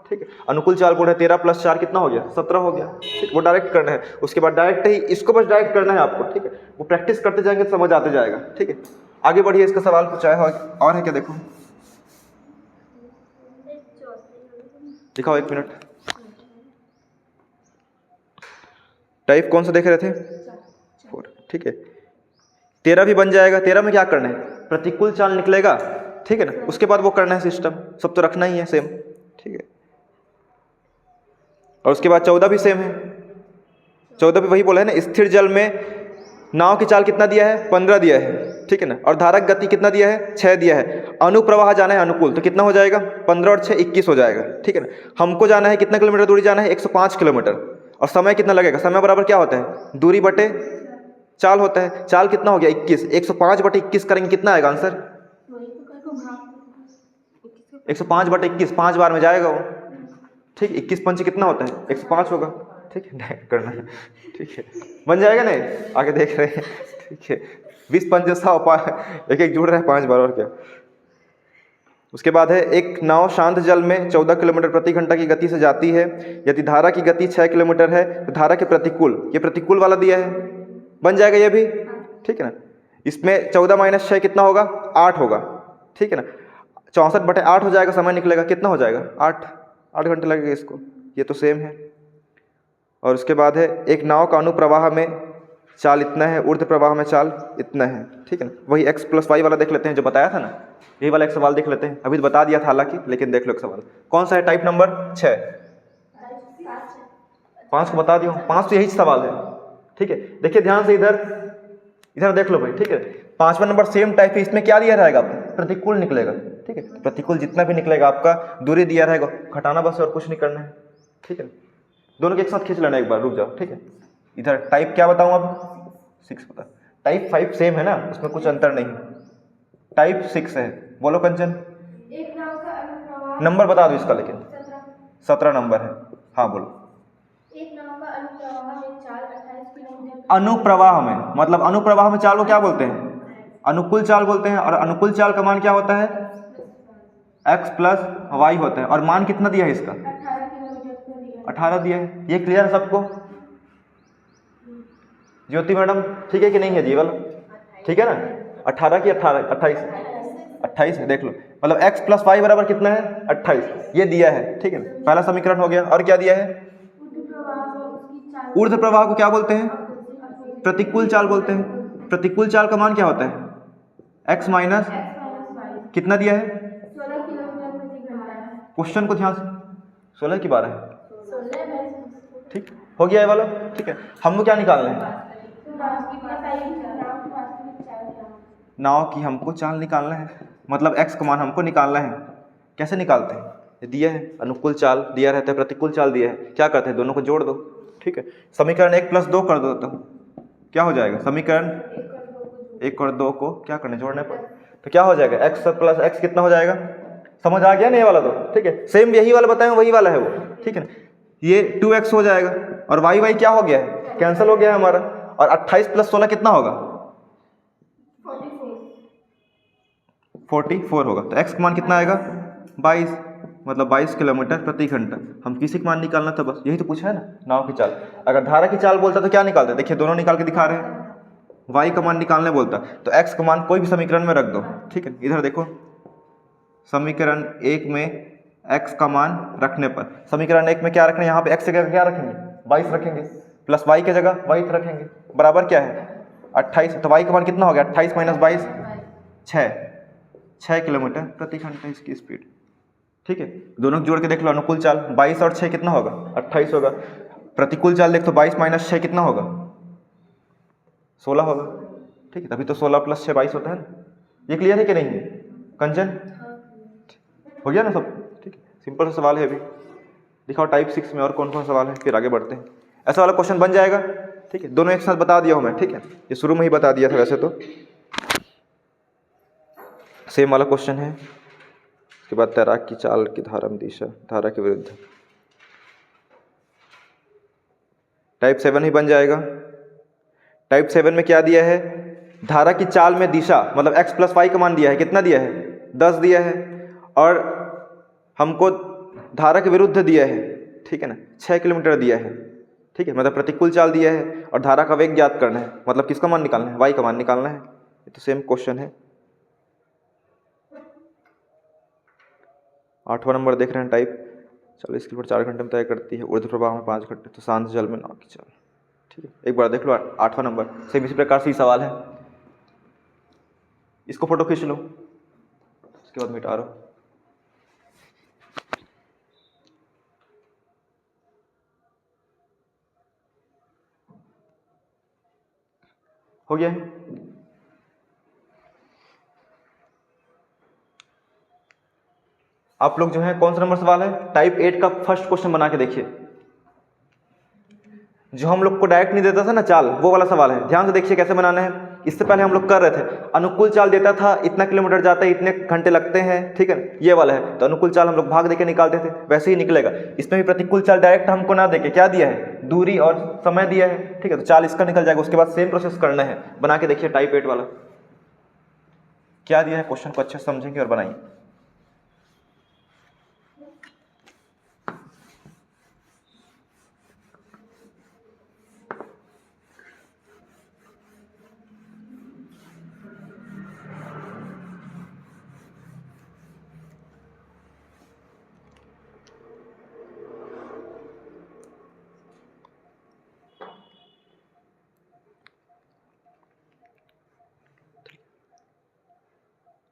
ठीक है। अनुकूल चाल बोल रहे 13 + 4 कितना हो गया? 17 हो गया, ठीक। वो डायरेक्ट करना है, उसके बाद डायरेक्ट ही इसको बस डायरेक्ट करना है आपको, ठीक है। वो प्रैक्टिस करते जाएंगे तो समझ आते जाएगा, ठीक है। आगे बढ़िए, इसका सवाल कुछ आया और है क्या? देखो दिखाओ, 1 मिनट। टाइप कौन सा देख रहे थे? 4, ठीक है। 13 भी बन जाएगा। 13 में क्या करना है? प्रतिकूल चाल निकलेगा, ठीक है ना। उसके बाद वो करना है सिस्टम, सब तो रखना ही है सेम, ठीक है। और उसके बाद 14 भी सेम है। 14 भी वही बोला है ना, स्थिर जल में नाव की चाल कितना दिया है? 15 दिया है, ठीक है ना। और धारक गति कितना दिया है? 6 दिया है। अनुप्रवाह जाना है अनुकूल, तो कितना हो जाएगा? 15 और 6 21 हो जाएगा, ठीक है ना। हमको जाना है कितना किलोमीटर दूरी जाना है? 105 किलोमीटर। और समय कितना लगेगा? समय बराबर क्या होता है? दूरी बटे चाल होता है। चाल कितना हो गया? 21। 105 बटे 21 करेंगे, कितना आएगा आंसर? 105 बटे 21, 5 बार में जाएगा वो, ठीक। 21 पंच कितना होता है? 105 होगा, ठीक है। डायरेक्ट करना है, ठीक है, बन जाएगा। नहीं आगे देख रहे हैं, ठीक है। 20 पंच 100, एक एक जुड़ रहा है 5 बार, और क्या। उसके बाद है, एक नाव शांत जल में 14 किलोमीटर प्रति घंटा की गति से जाती है। यदि धारा की गति 6 किलोमीटर है तो धारा के प्रतिकूल, ये प्रतिकूल वाला दिया है, बन जाएगा ये भी, ठीक है ना। इसमें 14 - 6 कितना होगा? 8 होगा, ठीक है ना। 64 बटे 8 हो जाएगा, समय निकलेगा कितना हो जाएगा? 8 घंटे लगेगा इसको, ये तो सेम है। और उसके बाद है, एक नाव का अनुप्रवाह में चाल इतना है, ऊर्ध्व प्रवाह में चाल इतना है, ठीक है ना। वही x + y वाला देख लेते हैं जो बताया था ना, यही वाला एक सवाल देख लेते हैं। अभी तो बता दिया था हालांकि, लेकिन देख लो एक सवाल कौन सा है? Type number 6। 5 को बता दियो, 5 तो यही सवाल है, ठीक है। देखिए ध्यान से, इधर देख लो भाई, ठीक है। 5वां नंबर सेम टाइप है, इसमें क्या दिया रहेगा? प्रतिकूल निकलेगा, ठीक है। प्रतिकूल जितना भी निकलेगा आपका, दूरी दिया रहेगा, घटाना बस और कुछ नहीं करना है, ठीक है। दोनों के एक साथ खींच लेना, एक बार रुक जाओ, ठीक है। इधर टाइप क्या बताऊं अब? 6 बता। टाइप 5 सेम है ना, उसमें कुछ अंतर नहीं। टाइप 6 है, बोलो कंचन। एक नाव का अनुप्रवाह नंबर बता दो इसका, लेकिन 17 नंबर है। हाँ बोलो। एक नाव का अनुप्रवाह में चाल 28 किलोमीटर। अनुप्रवाह में, मतलब अनुप्रवाह में चाल को क्या बोलते हैं? अनुकूल चाल बोलते हैं। और अनुकूल चाल का मान क्या होता है? x + y होता है। और मान कितना दिया है इसका? 18 किलोमीटर 18 दिया है। ये क्लियर है सबको? ज्योति मैडम ठीक है कि नहीं है? जी वाला ठीक है ना? 18 की 28 28 है, देख लो। मतलब x + y बराबर कितना है? 28, ये दिया है, ठीक है। पहला समीकरण हो गया। और क्या दिया है? ऊर्ध्व प्रवाह को क्या बोलते हैं? प्रतिकूल चाल बोलते हैं। प्रतिकूल चाल का मान क्या होता है? x माइनस कितना दिया है? 16 किलोमीटर प्रति घंटा। क्वेश्चन को ध्यान से, 16 की 12 है, ठीक हो गया ये वाला, ठीक है। हमको क्या निकालना है? नाव की हमको चाल निकालना है, मतलब x का मान हमको निकालना है। कैसे निकालते हैं? ये दिया है अनुकूल चाल दिया रहता है, प्रतिकूल चाल दिया है, क्या करते हैं? दोनों को जोड़ दो, ठीक है। समीकरण 1 + 2 कर दो तो क्या हो जाएगा? समीकरण 1 और 2 को क्या करना? जोड़ने पर तो क्या हो जाएगा? x + x कितना हो जाएगा? समझ आ गया ना ये वाला? तो ठीक है, सेम यही वाला बताएं, वही वाला है वो, ठीक है। ये 2x हो जाएगा और y क्या हो गया है? कैंसिल हो गया है हमारा। और 28 + 16 कितना होगा? 44 होगा। तो x का मान कितना आएगा? 22, मतलब 22 किलोमीटर प्रति घंटा। हम किसी का मान निकालना था, बस यही तो पूछा है ना, नाव की चाल। अगर धारा की चाल बोलता तो क्या निकालते? देखिए दोनों निकाल के दिखा रहे हैं, y का मान निकालने बोलता, तो x का मान कोई भी समीकरण में रख दो, ठीक है। इधर देखो समीकरण 1 में x का मान रखने पर, समीकरण 1 में क्या रखना है, यहाँ पे x की जगह क्या रखेंगे 22 रखेंगे, प्लस y की जगह 22 रखेंगे, बराबर क्या है 28। तो y का मान कितना हो गया 28 माइनस 22 6 किलोमीटर प्रति घंटा इसकी स्पीड, ठीक है। दोनों को जोड़ के देख लो, अनुकूल चाल 22 और 6 कितना होगा 28 होगा, प्रतिकूल चाल देख तो 22 माइनस 6 कितना होगा 16 होगा, ठीक है। तभी तो 16 प्लस 6 22 होता है ना। ये क्लियर है कि नहीं है कंचन, हो गया ना सब, ठीक है। सिंपल सा सवाल है। अभी दिखाओ टाइप 6 में और कौन कौन सवाल है, फिर आगे बढ़ते हैं। ऐसा वाला क्वेश्चन बन जाएगा, ठीक है। दोनों एक साथ बता दिया हूँ मैं, ठीक है, ये शुरू में ही बता दिया था वैसे तो। सेम वाला क्वेश्चन है। उसके बाद तैराक की चाल की धारा में दिशा धारा के विरुद्ध, टाइप 7 ही बन जाएगा। टाइप 7 में क्या दिया है, धारा की चाल में दिशा, मतलब x प्लस वाई का मान दिया है, कितना दिया है 10 दिया है, और हमको धारा के विरुद्ध दिया है, ठीक है ना, 6 किलोमीटर दिया है, ठीक है। मतलब प्रतिकूल चाल दिया है और धारा का वेग ज्ञात करना है, मतलब किसका मान निकालना है, y का मान निकालना है। ये तो सेम क्वेश्चन है। 8वां नंबर देख रहे हैं टाइप 40 किलोमीटर 4 घंटे में तय करती है, ऊर्ध्व प्रवाह में 5 घंटे, तो शांत जल में नाव की चाल, ठीक है। एक बार देख लो 8वां नंबर, सेम इसी प्रकार से ही सवाल है। इसको फोटो खींच लो, उसके बाद मिटा दो। हो गया है। आप लोग जो है कौन सा नंबर सवाल है, टाइप 8 का फर्स्ट क्वेश्चन बना के देखिए। जो हम लोग को डायरेक्ट नहीं देता था ना चाल, वो वाला सवाल है, ध्यान से देखिए कैसे बनाना है। इससे पहले हम लोग कर रहे थे, अनुकूल चाल देता था, इतना किलोमीटर जाता है, इतने घंटे लगते हैं, ठीक है, ये वाला है। तो अनुकूल चाल हम लोग भाग देके निकालते थे, वैसे ही निकलेगा। इसमें भी प्रतिकूल चाल डायरेक्ट हमको ना देके क्या दिया है, दूरी और समय दिया है, ठीक है। तो चाल इसका निकल जाएगा। उसके बाद सेम प्रोसेस करना है, बना के देखिए टाइप 8 वाला क्या दिया है। क्वेश्चन को अच्छे से समझेंगे और बनाइए।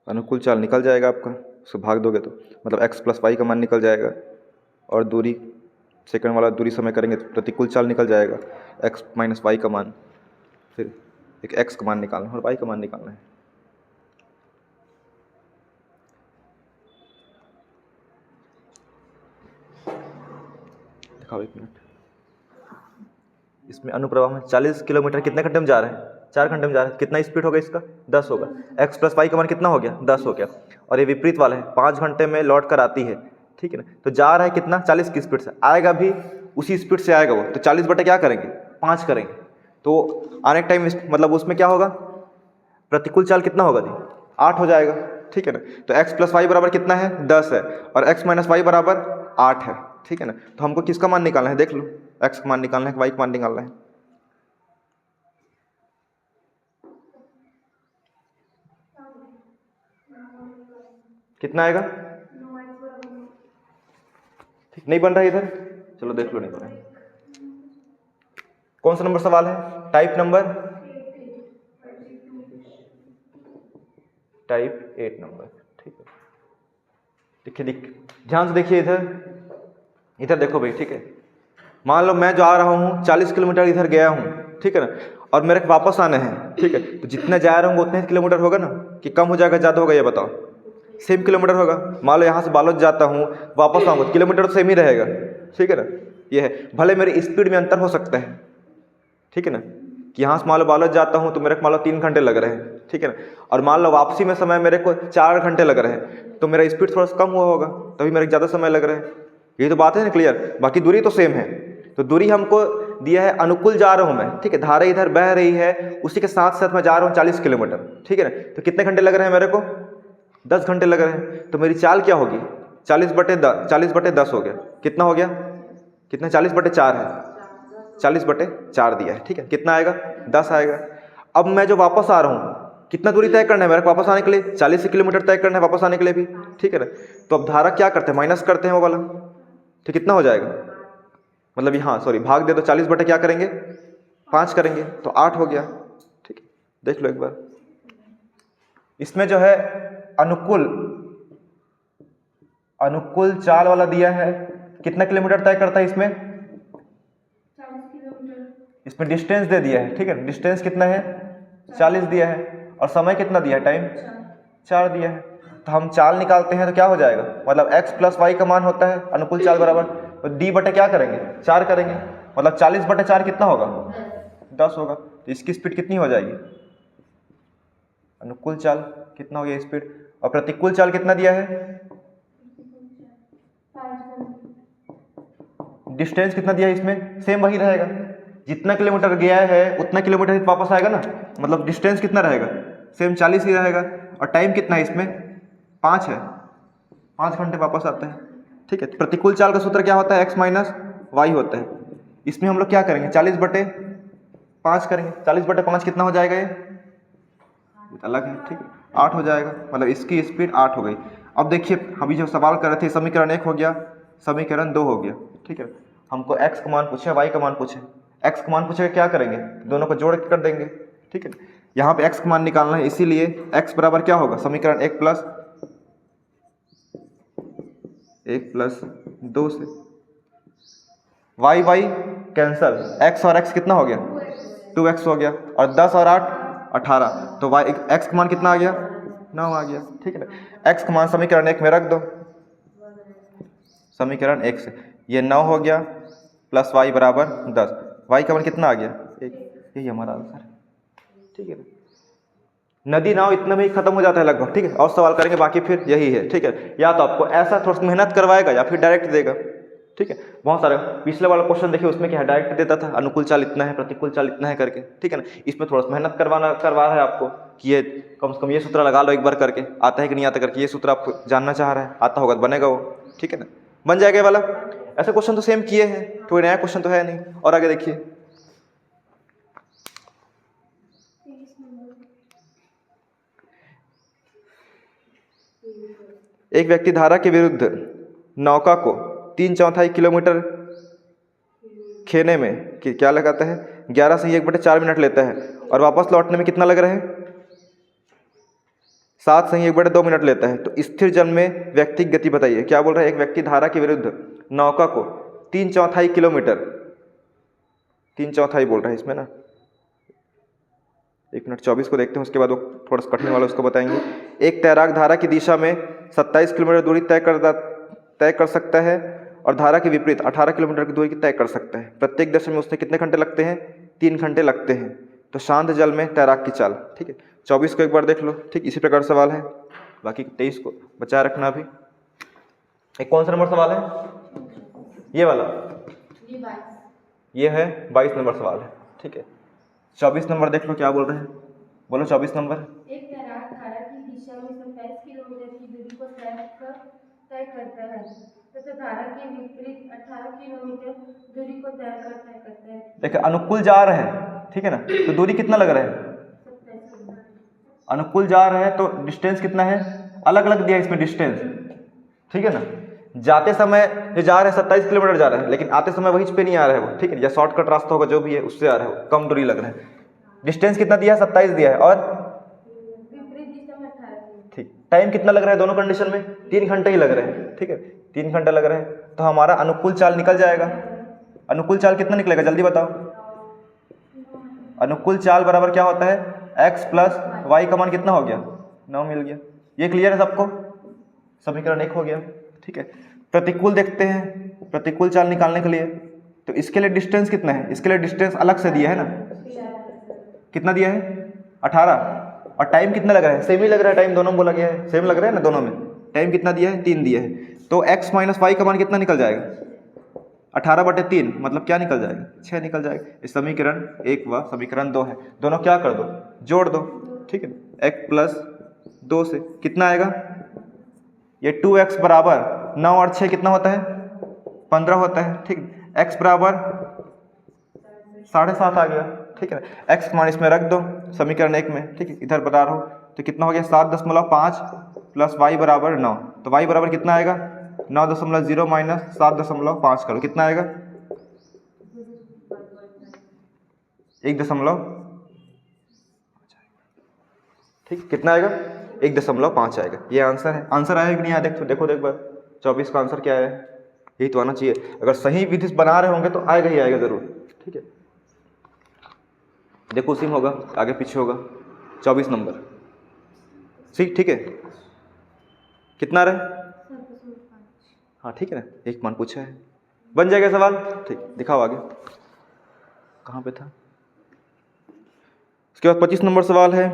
अनुकूल चाल निकल जाएगा आपका, उसको भाग दोगे तो मतलब x प्लस वाई का मान निकल जाएगा, और दूरी सेकंड वाला दूरी समय करेंगे तो प्रतिकूल चाल निकल जाएगा, x माइनस वाई का मान, फिर एक x का मान निकालना है और y का मान निकालना है। दिखाओ 1 मिनट। इसमें अनुप्रवाह में 40 किलोमीटर कितने घंटे में जा रहे हैं, 4 घंटे में जा रहे हैं। कितना स्पीड होगा इसका 10 होगा। x प्लस वाई का मान कितना हो गया 10 हो गया। और ये विपरीत वाला है, 5 घंटे में लौट कर आती है, ठीक है ना। तो जा रहा है कितना 40 की स्पीड से, आएगा भी उसी स्पीड से आएगा वो। तो 40 बटे क्या करेंगे 5 करेंगे, तो आने के टाइम मतलब उसमें क्या होगा, प्रतिकूल चाल कितना होगा 8 हो जाएगा, ठीक है ना। तो x प्लस वाई बराबर कितना है 10 है, और x माइनस वाई बराबर 8 है, ठीक है ना। तो हमको किसका मान निकालना है, देख लो, x का मान निकालना है, y का मान निकालना है। कितना आएगा, ठीक नहीं बन रहा है इधर, चलो देख लो नहीं बन रहा है। कौन सा नंबर सवाल है, टाइप नंबर टाइप 8 नंबर, ठीक है। देखिए ध्यान से देखिए, इधर देखो भाई, ठीक है। मान लो मैं जा रहा हूँ 40 किलोमीटर इधर गया हूँ, ठीक है ना, और मेरे को वापस आना है, ठीक है। तो जितना जा रहा हूँ उतने किलोमीटर होगा ना, कि कम हो जाएगा ज़्यादा होगा, ये बताओ। सेम किलोमीटर होगा। मान लो यहाँ से बालोद जाता हूँ, वापस आऊँगा, किलोमीटर तो सेम ही रहेगा, ठीक है ना। ये है, भले मेरी स्पीड में अंतर हो सकता है, ठीक है ना, कि यहाँ से मान लो बालोद जाता हूँ तो मेरे को मान लो 3 घंटे लग रहे हैं, ठीक है ना, और मान लो वापसी में समय मेरे को 4 घंटे लग रहे हैं, तो मेरा स्पीड थोड़ा सा कम हुआ होगा, तभी मेरे को ज़्यादा समय लग रहा है। यही तो बात है ना, क्लियर। बाकी दूरी तो सेम है। तो दूरी हमको दिया है, अनुकूल जा रहा हूँ मैं, ठीक है, धारा इधर बह रही है, उसी के साथ साथ मैं जा रहा हूँ 40 किलोमीटर, ठीक है ना। तो कितने घंटे लग रहे हैं मेरे को 10 घंटे लग रहे हैं। तो मेरी चाल क्या होगी 40 बटे 10 हो गया, कितना हो गया, कितना 40 बटे 4 है, 40 बटे 4 दिया है, ठीक है। कितना आएगा 10 आएगा। अब मैं जो वापस आ रहा हूँ, कितना दूरी तय करना है मेरे को वापस आने के लिए? 40 किलोमीटर तय करना है वापस आने के लिए भी, ठीक है ना। तो अब धारा क्या करते हैं, माइनस करते हैं वो वाला, तो कितना हो जाएगा, मतलब हाँ सॉरी, भाग दे तो 40 बटे क्या करेंगे, 5 करेंगे, तो 8 हो गया, ठीक है। देख लो एक बार, इसमें जो है अनुकूल चाल वाला दिया है, कितना किलोमीटर तय करता है इसमें, 40 किलोमीटर। इसमें डिस्टेंस दे दिया है, ठीक है, डिस्टेंस कितना है 40 दिया है, और समय कितना दिया है, टाइम 4 दिया है। तो हम चाल निकालते हैं तो क्या हो जाएगा, मतलब x प्लस वाई का मान होता है अनुकूल चाल बराबर, तो d बटे क्या करेंगे 4 करेंगे, मतलब 40 बटे 4 कितना होगा 10 होगा। तो इसकी स्पीड कितनी हो जाएगी, अनुकूल चाल कितना हो गया स्पीड, और प्रतिकूल चाल कितना दिया है, डिस्टेंस कितना दिया है इसमें, सेम वही रहेगा, जितना किलोमीटर गया है उतना किलोमीटर ही वापस आएगा ना, मतलब डिस्टेंस कितना रहेगा, सेम 40 ही रहेगा, और टाइम कितना है इसमें 5 है, 5 घंटे वापस आता है, ठीक है। तो प्रतिकूल चाल का सूत्र क्या होता है, x माइनस वाई होता है। इसमें हम लोग क्या करेंगे, 40 बटे 5 करेंगे, 40 बटे 5 कितना हो जाएगा, ये अलग है, ठीक है, 8 हो जाएगा, मतलब इसकी स्पीड 8 हो गई। अब देखिए अभी जो सवाल कर रहे थे, समीकरण 1 हो गया, समीकरण 2 हो गया, ठीक है। हमको x का मान पूछे, y का मान पूछे, x का मान पूछेगा क्या करेंगे, दोनों को जोड़ कर देंगे, ठीक है। यहाँ पे x का मान निकालना है, इसीलिए x बराबर क्या होगा, समीकरण 1 प्लस 2 से y कैंसल, x और x कितना हो गया 2x हो गया, और 10 और 8 18, तो x का मान कितना आ गया 9 आ गया, ठीक है ना। x का मान समीकरण 1 में रख दो, समीकरण 1 से ये 9 हो गया प्लस y बराबर 10, y का मान कितना आ गया 1, यही हमारा आंसर है, ठीक है ना। नदी नाव इतने में ही खत्म हो जाता है लगभग, ठीक है, और सवाल करेंगे बाकी फिर यही है, ठीक है। या तो आपको ऐसा थोड़ा सा मेहनत करवाएगा या फिर डायरेक्ट देगा, ठीक है। बहुत सारे पिछले वाला क्वेश्चन देखिए, उसमें क्या है, डायरेक्ट देता था अनुकूल चाल इतना है प्रतिकूल चाल इतना है करके, ठीक है ना। इसमें थोड़ा सा मेहनत करवा रहा है आपको कि ये कम से कम ये सूत्र लगा लो एक बार करके, आता है कि नहीं आता करके, ये सूत्र आप जानना चाह रहा है, आता होगा तो बनेगा वो, ठीक है ना, बन जाएगा ये वाला। ऐसे क्वेश्चन तो सेम किए हैं, कोई नया क्वेश्चन तो है नहीं। और आगे देखिए, एक व्यक्ति धारा के विरुद्ध नौका को 3/4 किलोमीटर खेने में क्या लगाता है, 11 से 1/4 मिनट लेता है, और वापस लौटने में कितना लग रहा है 7 से 1/2 मिनट लेता है। तो स्थिर जल में व्यक्ति की गति बताइए। क्या बोल रहा है, एक व्यक्ति धारा के विरुद्ध नौका को 3/4 किलोमीटर, 3/4 बोल रहा है इसमें ना, 1 मिनट 24 को देखते हैं, उसके बाद वो थोड़ा सा कठिन वाला उसको बताएंगे। एक तैराक धारा की दिशा में 27 किलोमीटर दूरी तय कर सकता है, और धारा के विपरीत 18 किलोमीटर की दूरी की तय कर सकता है। प्रत्येक दशा में उससे कितने घंटे लगते हैं, 3 घंटे लगते हैं। तो शांत जल में तैराक की चाल, ठीक है। 24 को एक बार देख लो, ठीक, इसी प्रकार सवाल है। बाकी 23 को बचाए रखना। अभी एक कौन सा नंबर सवाल है, ये वाला, ये है 22 नंबर सवाल है, ठीक है। 24 नंबर देख लो क्या बोल रहे हैं, बोलो 24 नंबर। एक तैराक धारा की दिशा में 27 किलोमीटर की दूरी को तय करता है तथा धारा के विपरीत 18 किलोमीटर दूरी को तय करता है। देखिए अनुकूल जा रहे हैं, ठीक है ना, तो दूरी कितना लग रहा है, अनुकूल जा रहे हैं तो डिस्टेंस कितना है, अलग अलग दिया है इसमें डिस्टेंस, ठीक है ना। जाते समय जो जा रहे हैं 27 किलोमीटर जा रहे हैं, लेकिन आते समय वही पे नहीं आ रहा है वो, ठीक है, या शॉर्टकट रास्ता होगा जो भी है उससे आ रहा है वो, कम दूरी लग रहा है। डिस्टेंस कितना दिया है 27 दिया है, और विपरीत दिशा में 18, ठीक। टाइम कितना लग रहा है दोनों कंडीशन में, 3 घंटे ही लग रहे हैं, ठीक है, 3 घंटे लग रहे हैं। तो हमारा अनुकूल चाल निकल जाएगा। अनुकूल चाल कितना निकलेगा जल्दी बताओ। अनुकूल चाल बराबर क्या होता है, x प्लस वाई का मान कितना हो गया 9 मिल गया। ये क्लियर है सबको, समीकरण 1 हो गया, ठीक है। प्रतिकूल देखते हैं, प्रतिकूल चाल निकालने के लिए तो इसके लिए डिस्टेंस कितना है, इसके लिए डिस्टेंस अलग से दिया है ना, कितना दिया है 18, और टाइम कितना लग रहा है, सेम ही लग रहा है, टाइम दोनों बोला गया है, सेम लग रहा है ना दोनों में। टाइम कितना दिया है 3 दिया है, तो x माइनस वाई का मान कितना निकल जाएगा 18/3, मतलब क्या निकल जाएगा 6 निकल जाएगा। इस समीकरण 1 व समीकरण 2 है, दोनों क्या कर दो जोड़ दो, ठीक है। x प्लस 2 से कितना आएगा, ये 2x बराबर 9 और 6 कितना होता है 15 होता है, ठीक। x बराबर 7.5 आ गया, ठीक। ठीक है ना। x मान इसमें रख दो समीकरण 1 में, ठीक है, इधर बता रहा हूँ तो कितना हो गया 7.5 प्लस y बराबर 9, तो y बराबर कितना आएगा 9.0 माइनस 7.5 करो, कितना आएगा 1 ठीक, कितना आएगा 1.5 आएगा। ये आंसर है। आंसर आया कि नहीं आया देखो एक बार 24 का आंसर क्या है, यही तो आना चाहिए। अगर सही विधि से बना रहे होंगे तो आएगा ही आएगा जरूर, ठीक है। देखो उसी में होगा, आगे पीछे होगा 24 नंबर, ठीक है। कितना रहे, हाँ ठीक है ना, एक मान पूछा है, बन जाएगा सवाल, ठीक। दिखाओ आगे कहाँ पे था। उसके बाद 25 नंबर सवाल है,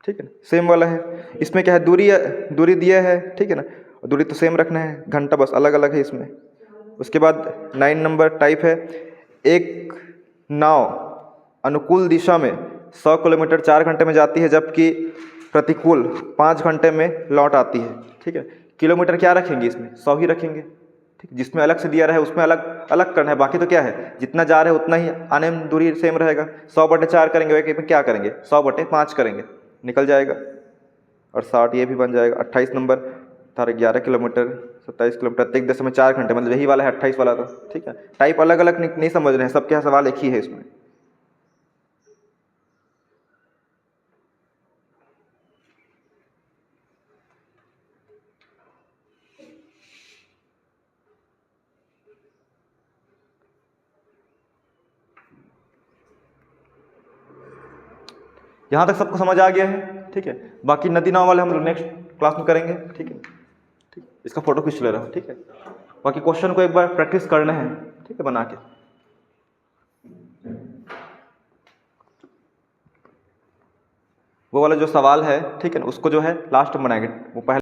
ठीक है ना, सेम वाला है। इसमें क्या है, दूरी दिया है, ठीक है ना, दूरी तो सेम रखना है, घंटा बस अलग अलग है इसमें। उसके बाद 9 नंबर टाइप है, एक नाव अनुकूल दिशा में 100 किलोमीटर 4 घंटे में जाती है जबकि प्रतिकूल 5 घंटे में लौट आती है, ठीक है। किलोमीटर क्या रखेंगे इसमें 100 ही रखेंगे, ठीक। जिसमें अलग से दिया रहा है उसमें अलग अलग करना है, बाकी तो क्या है जितना जा रहे हैं उतना ही आने में दूरी सेम रहेगा। 100/4 करेंगे, में क्या करेंगे 100/5 करेंगे, निकल जाएगा। और 60 ये भी बन जाएगा। 28 नंबर 11 किलोमीटर 27 किलोमीटर प्रत्येक 10.4 घंटे, मतलब यही वाला है 28 वाला, तो ठीक है। टाइप अलग अलग नहीं समझ रहे हैं, सबके सवाल एक ही है इसमें। यहाँ तक सबको समझ आ गया है, ठीक है। बाकी नदी नाव वाले हम लोग नेक्स्ट क्लास में करेंगे, ठीक है। ठीक, इसका फोटो खींच ले रहा हूँ, ठीक है। बाकी क्वेश्चन को एक बार प्रैक्टिस करना है, ठीक है, बना के। वो वाला जो सवाल है, ठीक है ना, उसको जो है लास्ट में बनाएंगे, वो पहले